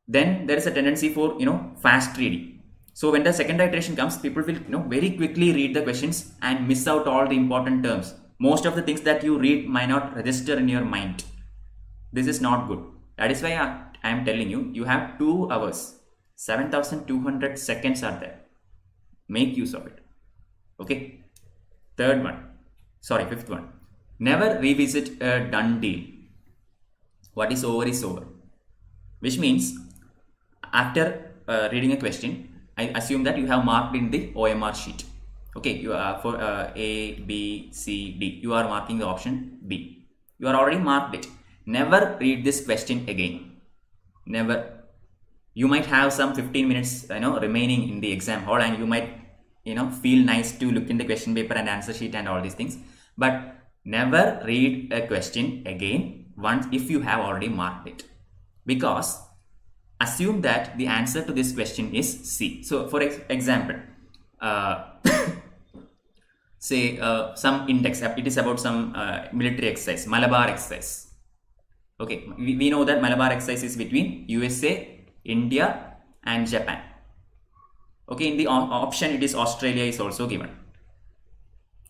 Then there is a tendency for fast reading. So when the second iteration comes, people will very quickly read the questions and miss out all the important terms. Most of the things that you read might not register in your mind. This is not good. That is why I am telling you, you have 2 hours. 7,200 seconds are there. Make use of it. Okay. Fifth one. Never revisit a done deal. What is over. Which means, after reading a question, I assume that you have marked in the OMR sheet. Okay, you are for A, B, C, D. You are marking the option B. You are already marked it. Never read this question again. Never. You might have some 15 minutes remaining in the exam hall, and you might feel nice to look in the question paper and answer sheet and all these things. But never read a question again once if you have already marked it. Because assume that the answer to this question is C. So for example, say some index, it is about some military exercise, Malabar exercise. Okay, we know that Malabar exercise is between USA, India and Japan. Okay, in the option it is Australia is also given.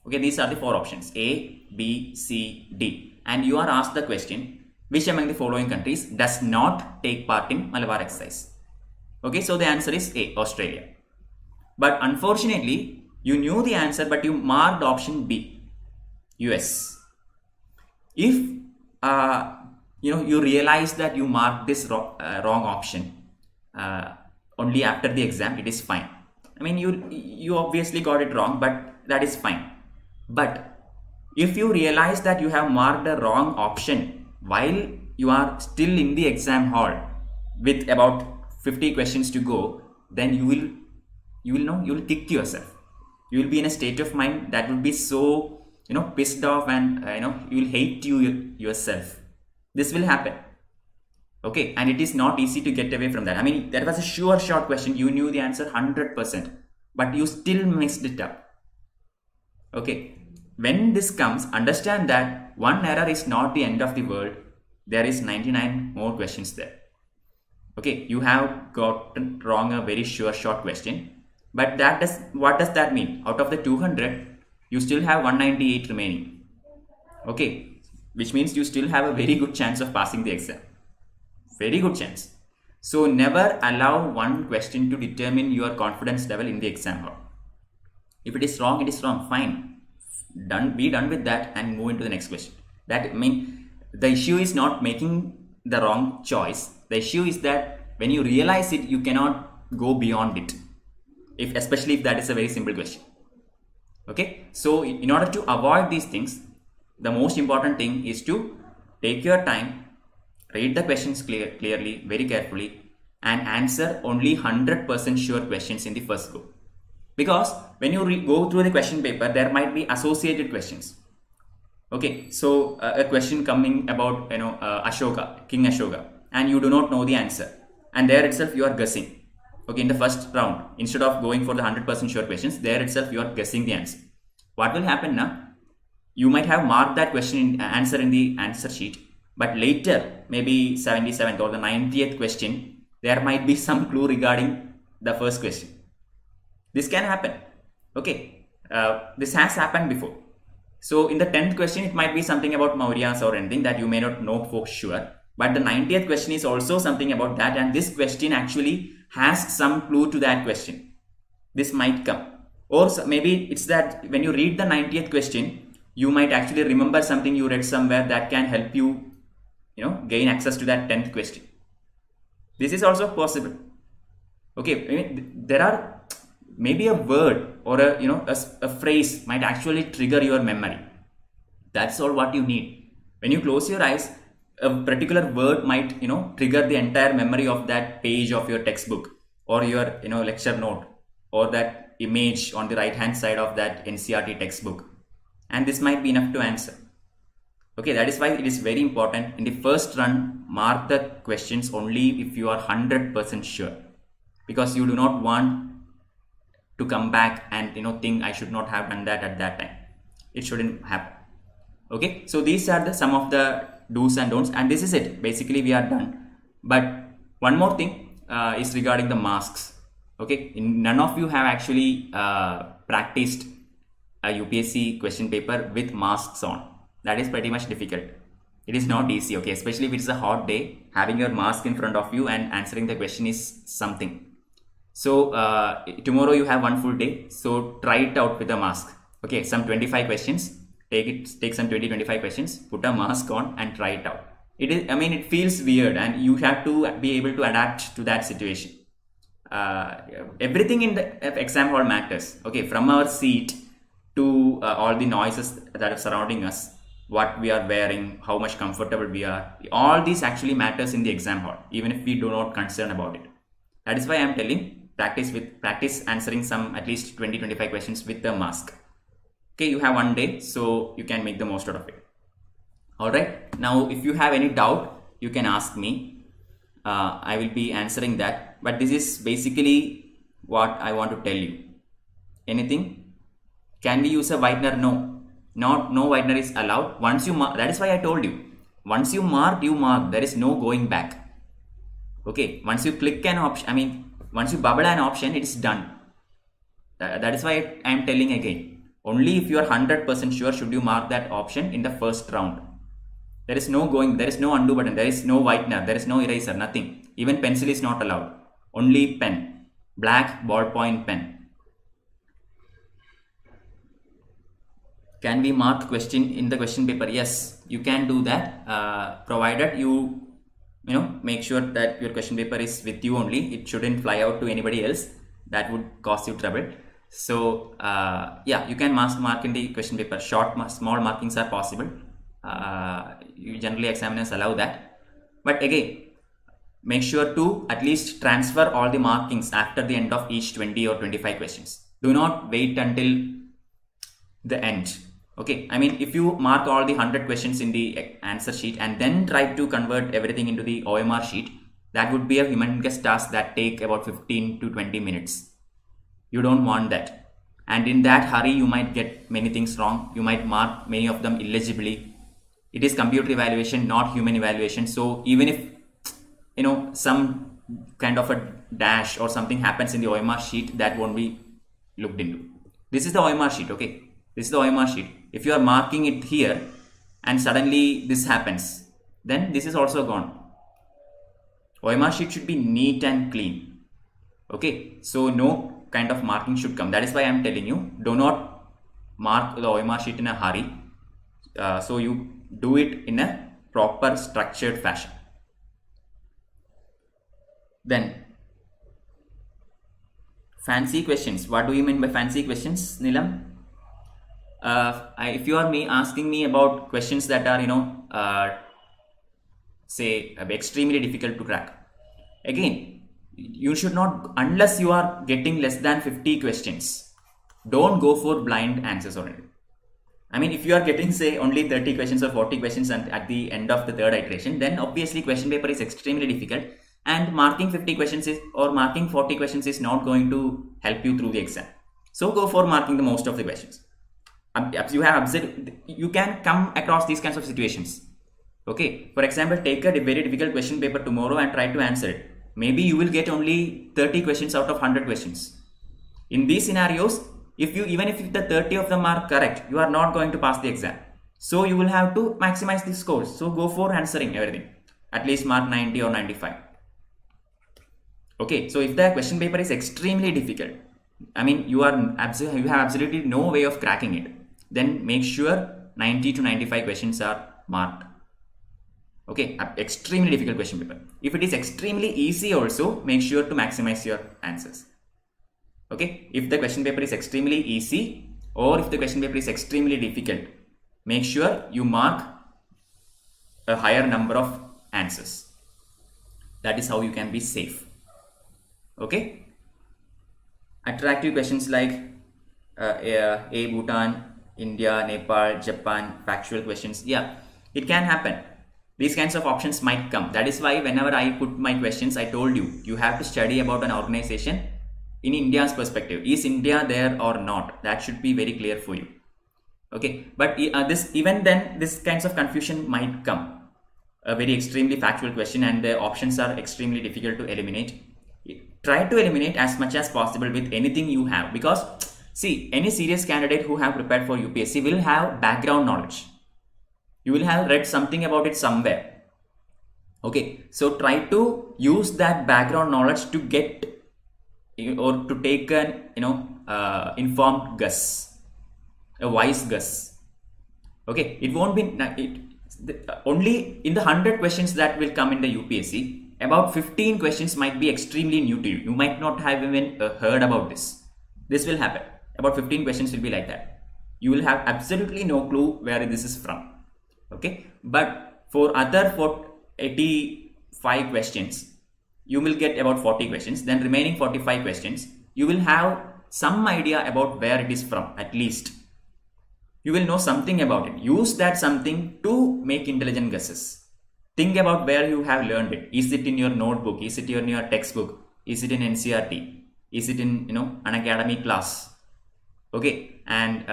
Okay, these are the 4 options, A, B, C, D, and you are asked the question, which among the following countries does not take part in Malabar exercise? Okay, so the answer is A, Australia. But unfortunately, you knew the answer, but you marked option B, US. If you realize that you marked this wrong option only after the exam, it is fine. I mean, you obviously got it wrong, but that is fine. But if you realize that you have marked a wrong option while you are still in the exam hall with about 50 questions to go, then you will kick yourself. You will be in a state of mind that will be so pissed off, and you will hate yourself. This will happen. Okay, and it is not easy to get away from that. I mean, that was a sure shot question. You knew the answer 100%, but you still mixed it up. Okay, when this comes, understand that one error is not the end of the world. There is 99 more questions there. Okay, you have gotten wrong a very sure shot question, but what does that mean? Out of the 200, you still have 198 remaining. Okay, which means you still have a very good chance of passing the exam. Very good chance. So never allow one question to determine your confidence level in the exam hall. If it is wrong, it is wrong. Fine. Be done with that and move into the next question. The issue is not making the wrong choice. The issue is that when you realize it, you cannot go beyond it. Especially if that is a very simple question. Okay. So in order to avoid these things, the most important thing is to take your time, read the questions clearly, very carefully, and answer only 100% sure questions in the first go. Because when you go through the question paper, there might be associated questions. Okay, so a question coming about Ashoka, King Ashoka, and you do not know the answer, and there itself you are guessing. Okay, in the first round, instead of going for the 100% sure questions, there itself you are guessing the answer. What will happen now? You might have marked that answer in the answer sheet, but later, maybe 77th or the 90th question, there might be some clue regarding the first question. This can happen. Okay, this has happened before. So in the 10th question, it might be something about Mauryas or anything that you may not know for sure. But the 90th question is also something about that, and this question actually has some clue to that question. This might come. Or maybe it's that when you read the 90th question, you might actually remember something you read somewhere that can help you, gain access to that 10th question. This is also possible. Okay, I mean, there are maybe a word or a phrase might actually trigger your memory. That's all what you need. When you close your eyes, a particular word might trigger the entire memory of that page of your textbook or your lecture note or that image on the right hand side of that NCERT textbook, and this might be enough to answer. Okay, that is why it is very important in the first run, mark the questions only if you are 100% sure, because you do not want to come back and think I should not have done that at that time. It shouldn't happen. Okay, so these are some of the do's and don'ts, and this is it. Basically we are done. But one more thing is regarding the masks. Okay, none of you have actually practiced a UPSC question paper with masks on. That is pretty much difficult. It is not easy, okay, especially if it's a hot day. Having your mask in front of you and answering the question is something. So tomorrow you have one full day, so try it out with a mask. Okay, some 25 questions. Take some 20-25 questions, put a mask on and try it out. It feels weird, and you have to be able to adapt to that situation. Everything in the exam hall matters. Okay, from our seat to all the noises that are surrounding us, what we are wearing, how much comfortable we are, all these actually matters in the exam hall, even if we do not concern about it. That is why I am telling practice answering some at least 20-25 questions with the mask. Okay, you have one day, so you can make the most out of it. Alright, now if you have any doubt, you can ask me. I will be answering that, but this is basically what I want to tell you. Anything? Can we use a whitener? No. No whitener is allowed. Once you mark, that is why I told you. Once you mark, you mark. There is no going back. Okay. Once you click an option, once you bubble an option, it is done. That is why I am telling again. Only if you are 100% sure should you mark that option in the first round. There is no going, there is no undo button, there is no whitener, there is no eraser, nothing. Even pencil is not allowed. Only pen. Black ballpoint pen. Can we mark question in the question paper? Yes, you can do that, provided you make sure that your question paper is with you only. It shouldn't fly out to anybody else. That would cause you trouble. So yeah, you can mark in the question paper. Small markings are possible. Generally examiners allow that. But again, make sure to at least transfer all the markings after the end of each 20 or 25 questions. Do not wait until the end. Okay, if you mark all the 100 questions in the answer sheet and then try to convert everything into the OMR sheet, that would be a humongous task that take about 15 to 20 minutes. You don't want that. And in that hurry, you might get many things wrong. You might mark many of them illegibly. It is computer evaluation, not human evaluation. So even if, some kind of a dash or something happens in the OMR sheet, that won't be looked into. This is the OMR sheet, okay? This is the OMR sheet. If you are marking it here and suddenly this happens, then this is also gone. OMR sheet should be neat and clean. Okay, so no kind of marking should come. That is why I am telling you, do not mark the OMR sheet in a hurry. So you do it in a proper structured fashion. Then fancy questions. What do you mean by fancy questions, Nilam? If you are asking me about questions that are say extremely difficult to crack, again, you should not, unless you are getting less than 50 questions, don't go for blind answers already. If you are getting say only 30 questions or 40 questions and at the end of the third iteration, then obviously question paper is extremely difficult, and marking 50 questions or marking 40 questions is not going to help you through the exam. So go for marking the most of the questions. You can come across these kinds of situations. Okay, for example, take a very difficult question paper tomorrow and try to answer it. Maybe you will get only 30 questions out of 100 questions. In these scenarios, even if the 30 of them are correct, you are not going to pass the exam. So you will have to maximize the scores. So go for answering everything. At least mark 90 or 95. Okay, so if the question paper is extremely difficult, you have absolutely no way of cracking it, then make sure 90 to 95 questions are marked. Okay, extremely difficult question paper. If it is extremely easy also, make sure to maximize your answers. Okay, if the question paper is extremely easy or if the question paper is extremely difficult, make sure you mark a higher number of answers. That is how you can be safe. Okay, attractive questions like Bhutan, India, Nepal, Japan, factual questions. Yeah, it can happen. These kinds of options might come. That is why whenever I put my questions, I told you have to study about an organization in India's perspective. Is India there or not? That should be very clear for you. Okay, but even then, this kinds of confusion might come. A very extremely factual question and the options are extremely difficult to eliminate. Try to eliminate as much as possible with anything you have, because see, any serious candidate who have prepared for UPSC will have background knowledge. You will have read something about it somewhere. Okay, so try to use that background knowledge to get or to take an informed guess, a wise guess. Okay, it won't be only in the 100 questions that will come in the UPSC. About 15 questions might be extremely new to you. You might not have even heard about this. This will happen. About 15 questions will be like that. You will have absolutely no clue where this is from. Okay, but for other 85 questions, you will get about 40 questions. Then remaining 45 questions, you will have some idea about where it is from. At least you will know something about it. Use that something to make intelligent guesses. Think about where you have learned it. Is it in your notebook? Is it in your textbook? Is it in NCRT? Is it in Unacademy class? Okay, and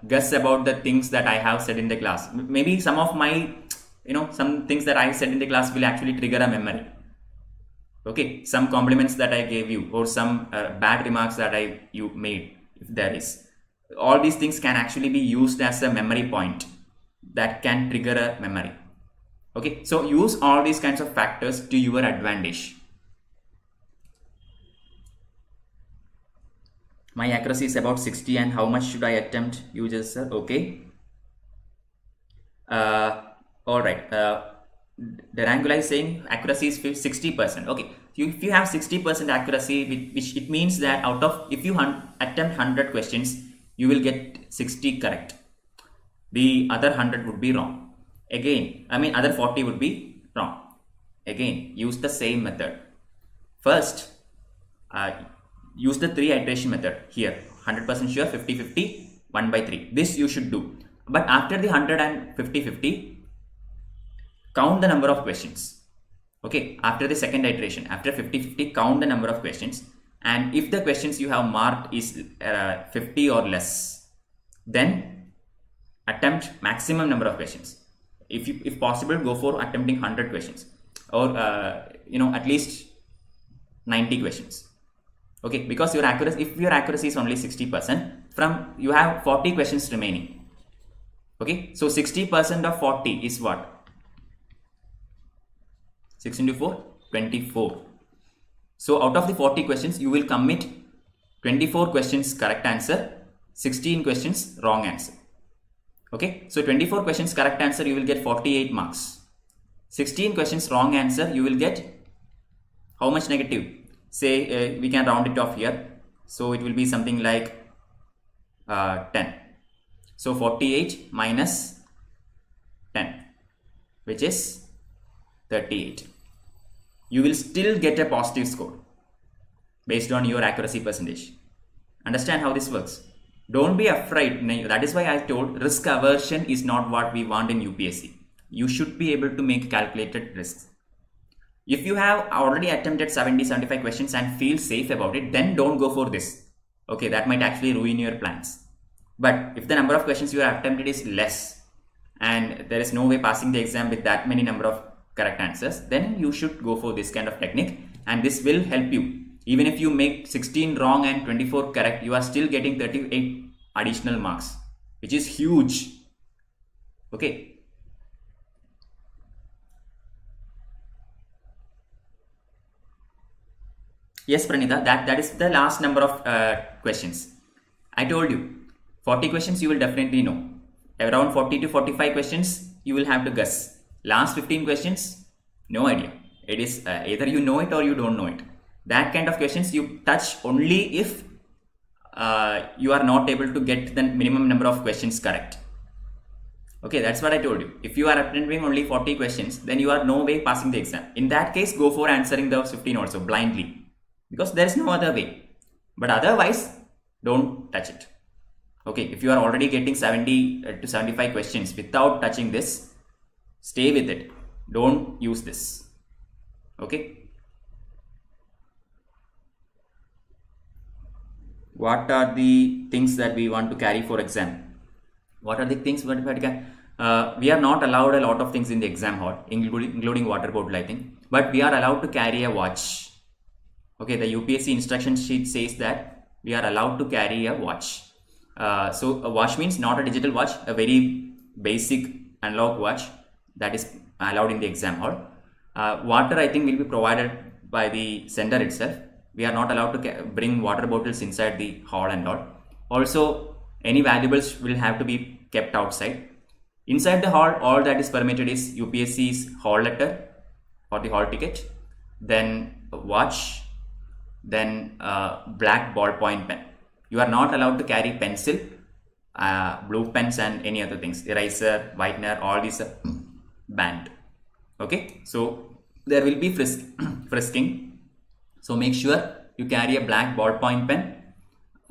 guess about the things that I have said in the class. Maybe some of my, some things that I said in the class will actually trigger a memory. Okay, some compliments that I gave you, or some bad remarks that you made, if there is. All these things can actually be used as a memory point that can trigger a memory. Okay, so use all these kinds of factors to your advantage. My accuracy is about 60, and how much should I attempt? You just said, okay. All right. Derangula is saying accuracy is 60%. Okay, if you have 60% accuracy, which it means that if you attempt 100 questions, you will get 60 correct. The other 100 would be wrong. Again, other 40 would be wrong. Again, use the same method. First, use the 3 iteration method here. 100% sure, 50-50, 1/3. This you should do. But after the 100 and 50-50, count the number of questions. Okay, after the second iteration, after 50-50, count the number of questions. And if the questions you have marked is 50 or less, then attempt maximum number of questions. If possible, go for attempting 100 questions, or at least 90 questions. Okay, because if your accuracy is only 60%, you have 40 questions remaining. Okay, so 60% of 40 is what? 6 into 4, 24. So out of the 40 questions, you will commit 24 questions correct answer, 16 questions wrong answer. Okay, so 24 questions correct answer, you will get 48 marks. 16 questions wrong answer, you will get how much negative? Say we can round it off here. So it will be something like 10. So 48 minus 10, which is 38. You will still get a positive score based on your accuracy percentage. Understand how this works? Don't be afraid. That is why I told risk aversion is not what we want in UPSC. You should be able to make calculated risks. If you have already attempted 70-75 questions and feel safe about it, then don't go for this. Okay, that might actually ruin your plans. But if the number of questions you have attempted is less, and there is no way passing the exam with that many number of correct answers, then you should go for this kind of technique, and this will help you. Even if you make 16 wrong and 24 correct, you are still getting 38 additional marks, which is huge. Okay. Yes, Pranita, that is the last number of questions. I told you, 40 questions you will definitely know. Around 40 to 45 questions you will have to guess. Last 15 questions, no idea. It is either you know it or you don't know it. That kind of questions you touch only if you are not able to get the minimum number of questions correct. Okay, that's what I told you. If you are attempting only 40 questions, then you are no way passing the exam. In that case, go for answering those 15 also blindly, because there is no other way. But otherwise, don't touch it. Okay, if you are already getting 70 to 75 questions without touching this, stay with it. Don't use this. Okay. What are the things that we want to carry for exam? What are the things we are not allowed a lot of things in the exam hall, including water bottle, I think. But we are allowed to carry a watch. Okay, the UPSC instruction sheet says that we are allowed to carry a watch. So a watch means not a digital watch, a very basic analog watch that is allowed in the exam hall. Water, I think, will be provided by the center itself. We are not allowed to bring water bottles inside the hall and all. Also, any valuables will have to be kept outside. Inside the hall, all that is permitted is UPSC's hall letter or the hall ticket, then a watch, then black ballpoint pen. You are not allowed to carry pencil, blue pens and any other things, eraser, whitener, all these are banned. Okay, so there will be frisking. So make sure you carry a black ballpoint pen,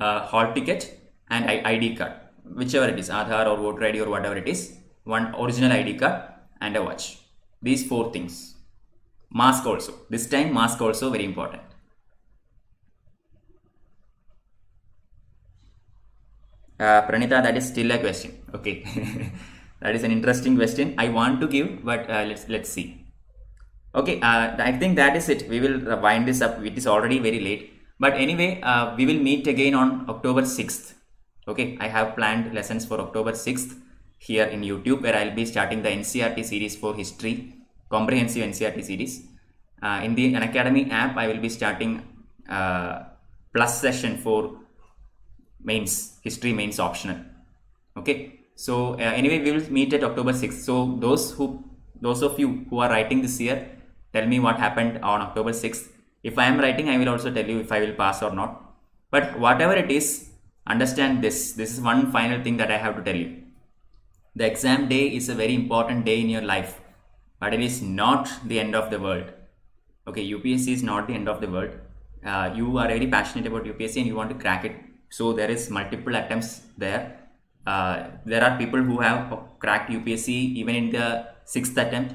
hall ticket and ID card, whichever it is, Aadhaar or voter ID or whatever it is, one original ID card and a watch. These 4 things. Mask also. This time mask also very important. Pranita, that is still a question. Okay. That is an interesting question I want to give, but let's see. Okay, I think that is it. We will wind this up. It is already very late. But anyway, we will meet again on October 6th. Okay, I have planned lessons for October 6th here in YouTube, where I'll be starting the NCRT series for history, comprehensive NCRT series. In the Unacademy app, I will be starting plus session for mains, history mains optional. Okay, so anyway, we will meet at October 6th. So those of you who are writing this year, tell me what happened on October 6th. If I am writing, I will also tell you if I will pass or not. But whatever it is, understand this. This is one final thing that I have to tell you. The exam day is a very important day in your life, but it is not the end of the world. Okay, UPSC is not the end of the world. You are very passionate about UPSC and you want to crack it. So there is multiple attempts there. There are people who have cracked UPSC even in the 6th attempt.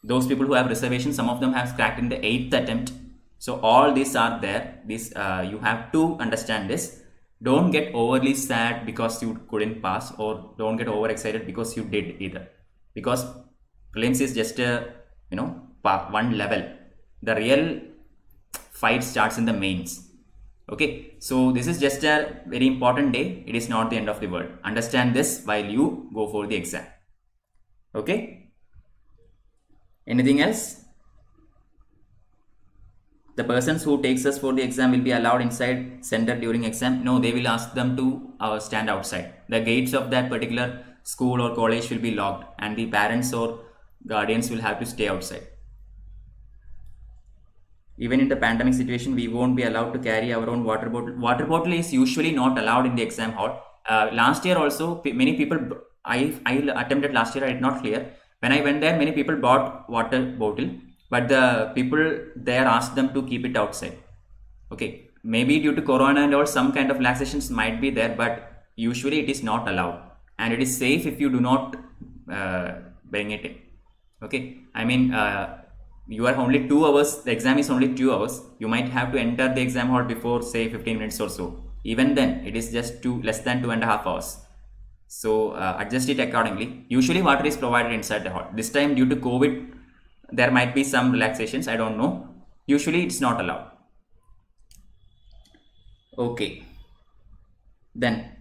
Those people who have reservations, some of them have cracked in the 8th attempt. So all these are there. This you have to understand this. Don't get overly sad because you couldn't pass, or don't get overexcited because you did either. Because prelims is just a one level. The real fight starts in the mains. Okay, so this is just a very important day. It is not the end of the world. Understand this while you go for the exam. Okay. Anything else? The persons who takes us for the exam will be allowed inside center during exam. No, they will ask them to stand outside. The gates of that particular school or college will be locked, and the parents or guardians will have to stay outside. Even in the pandemic situation, we won't be allowed to carry our own water bottle. Water bottle is usually not allowed in the exam hall. Last year also, many people, I attempted last year, I did not clear. When I went there, many people bought water bottle, but the people there asked them to keep it outside. Okay, maybe due to corona and all, some kind of relaxations might be there, but usually it is not allowed, and it is safe if you do not bring it in. Okay, I mean, you are only 2 hours, the exam is only 2 hours. You might have to enter the exam hall before say 15 minutes or so. Even then, it is just less than 2.5 hours. So adjust it accordingly. Usually water is provided inside the hall. This time due to COVID, there might be some relaxations, I don't know. Usually it's not allowed. Okay. Then,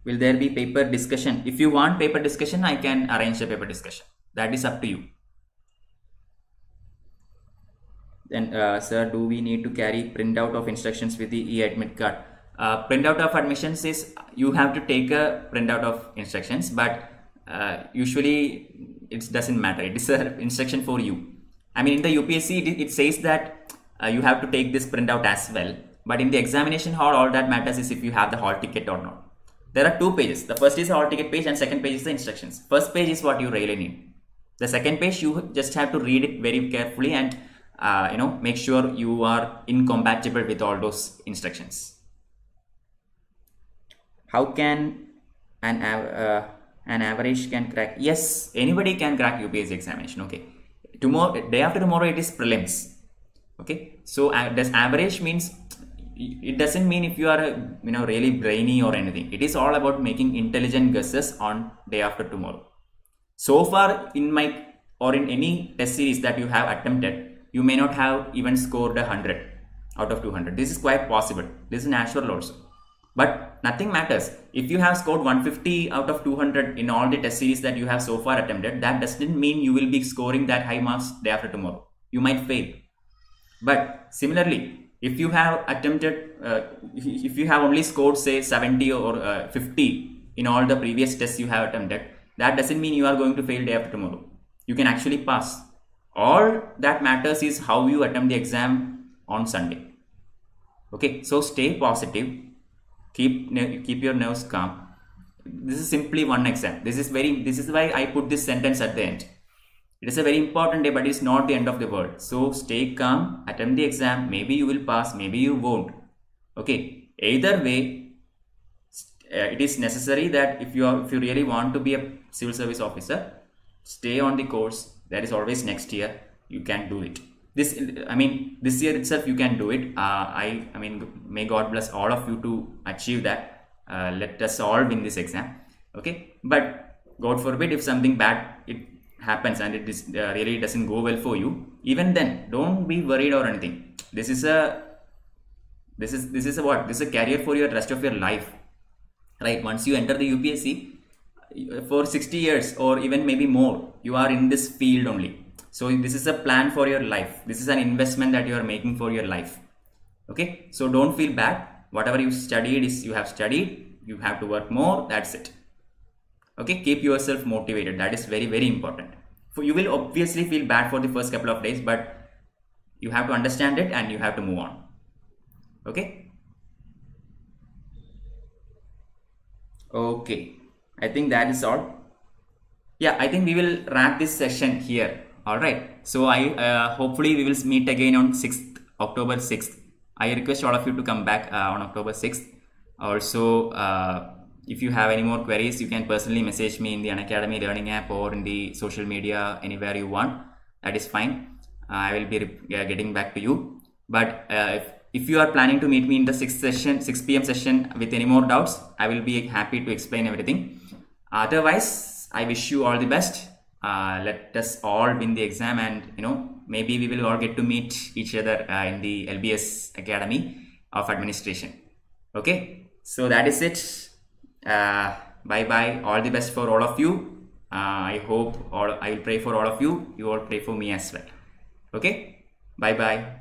will there be paper discussion? If you want paper discussion, I can arrange a paper discussion. That is up to you. Then, sir, do we need to carry printout of instructions with the e-admit card? Printout of admissions is, you have to take a printout of instructions, but usually it doesn't matter. It is an instruction for you. I mean, in the UPSC, it says that you have to take this printout as well. But in the examination hall, all that matters is if you have the hall ticket or not. There are 2 pages. The first is the hall ticket page and second page is the instructions. First page is what you really need. The second page, you just have to read it very carefully and make sure you are incompatible with all those instructions. How can an average can crack? Yes, anybody can crack UPSC examination. Okay, day after tomorrow it is prelims. Okay, so does average means, it doesn't mean if you are really brainy or anything. It is all about making intelligent guesses on day after tomorrow. So far in any test series that you have attempted, you may not have even scored 100 out of 200. This is quite possible. This is natural also. But nothing matters. If you have scored 150 out of 200 in all the test series that you have so far attempted, that doesn't mean you will be scoring that high marks day after tomorrow. You might fail. But similarly, if you have attempted, if you have only scored say 70 or 50 in all the previous tests you have attempted, that doesn't mean you are going to fail day after tomorrow. You can actually pass. All that matters is how you attempt the exam on Sunday. Okay, so stay positive. Keep your nerves calm. This is simply one exam. This is why I put this sentence at the end. It is a very important day, but it's not the end of the world. So stay calm, attempt the exam. Maybe you will pass, maybe you won't. Okay, either way, it is necessary that if you really want to be a civil service officer, stay on the course. There is always next year. You can do it. This year itself you can do it. May God bless all of you to achieve that. let us all win this exam. Okay, but God forbid if something bad it happens and it is, really doesn't go well for you, even then don't be worried or anything. This is a career for your rest of your life, right? Once you enter the UPSC, for 60 years or even maybe more, you are in this field only. So this is a plan for your life. This is an investment that you are making for your life. Okay, so don't feel bad. Whatever you studied is you have studied. You have to work more. That's it. Okay, keep yourself motivated. That is very, very important. For you will obviously feel bad for the first couple of days, but you have to understand it and you have to move on. Okay. Okay, I think that is all. Yeah, I think we will wrap this session here. All right. So I hopefully we will meet again on October 6th. I request all of you to come back on October 6th. Also, if you have any more queries, you can personally message me in the Unacademy Learning app or in the social media, anywhere you want. That is fine. I will be getting back to you. But if you are planning to meet me in the 6 p.m. session with any more doubts, I will be happy to explain everything. Otherwise, I wish you all the best. Let us all win the exam, and maybe we will all get to meet each other in the LBS Academy of Administration. Okay, so that is it. Bye bye. All the best for all of you. I will pray for all of you. You all pray for me as well. Okay, bye bye.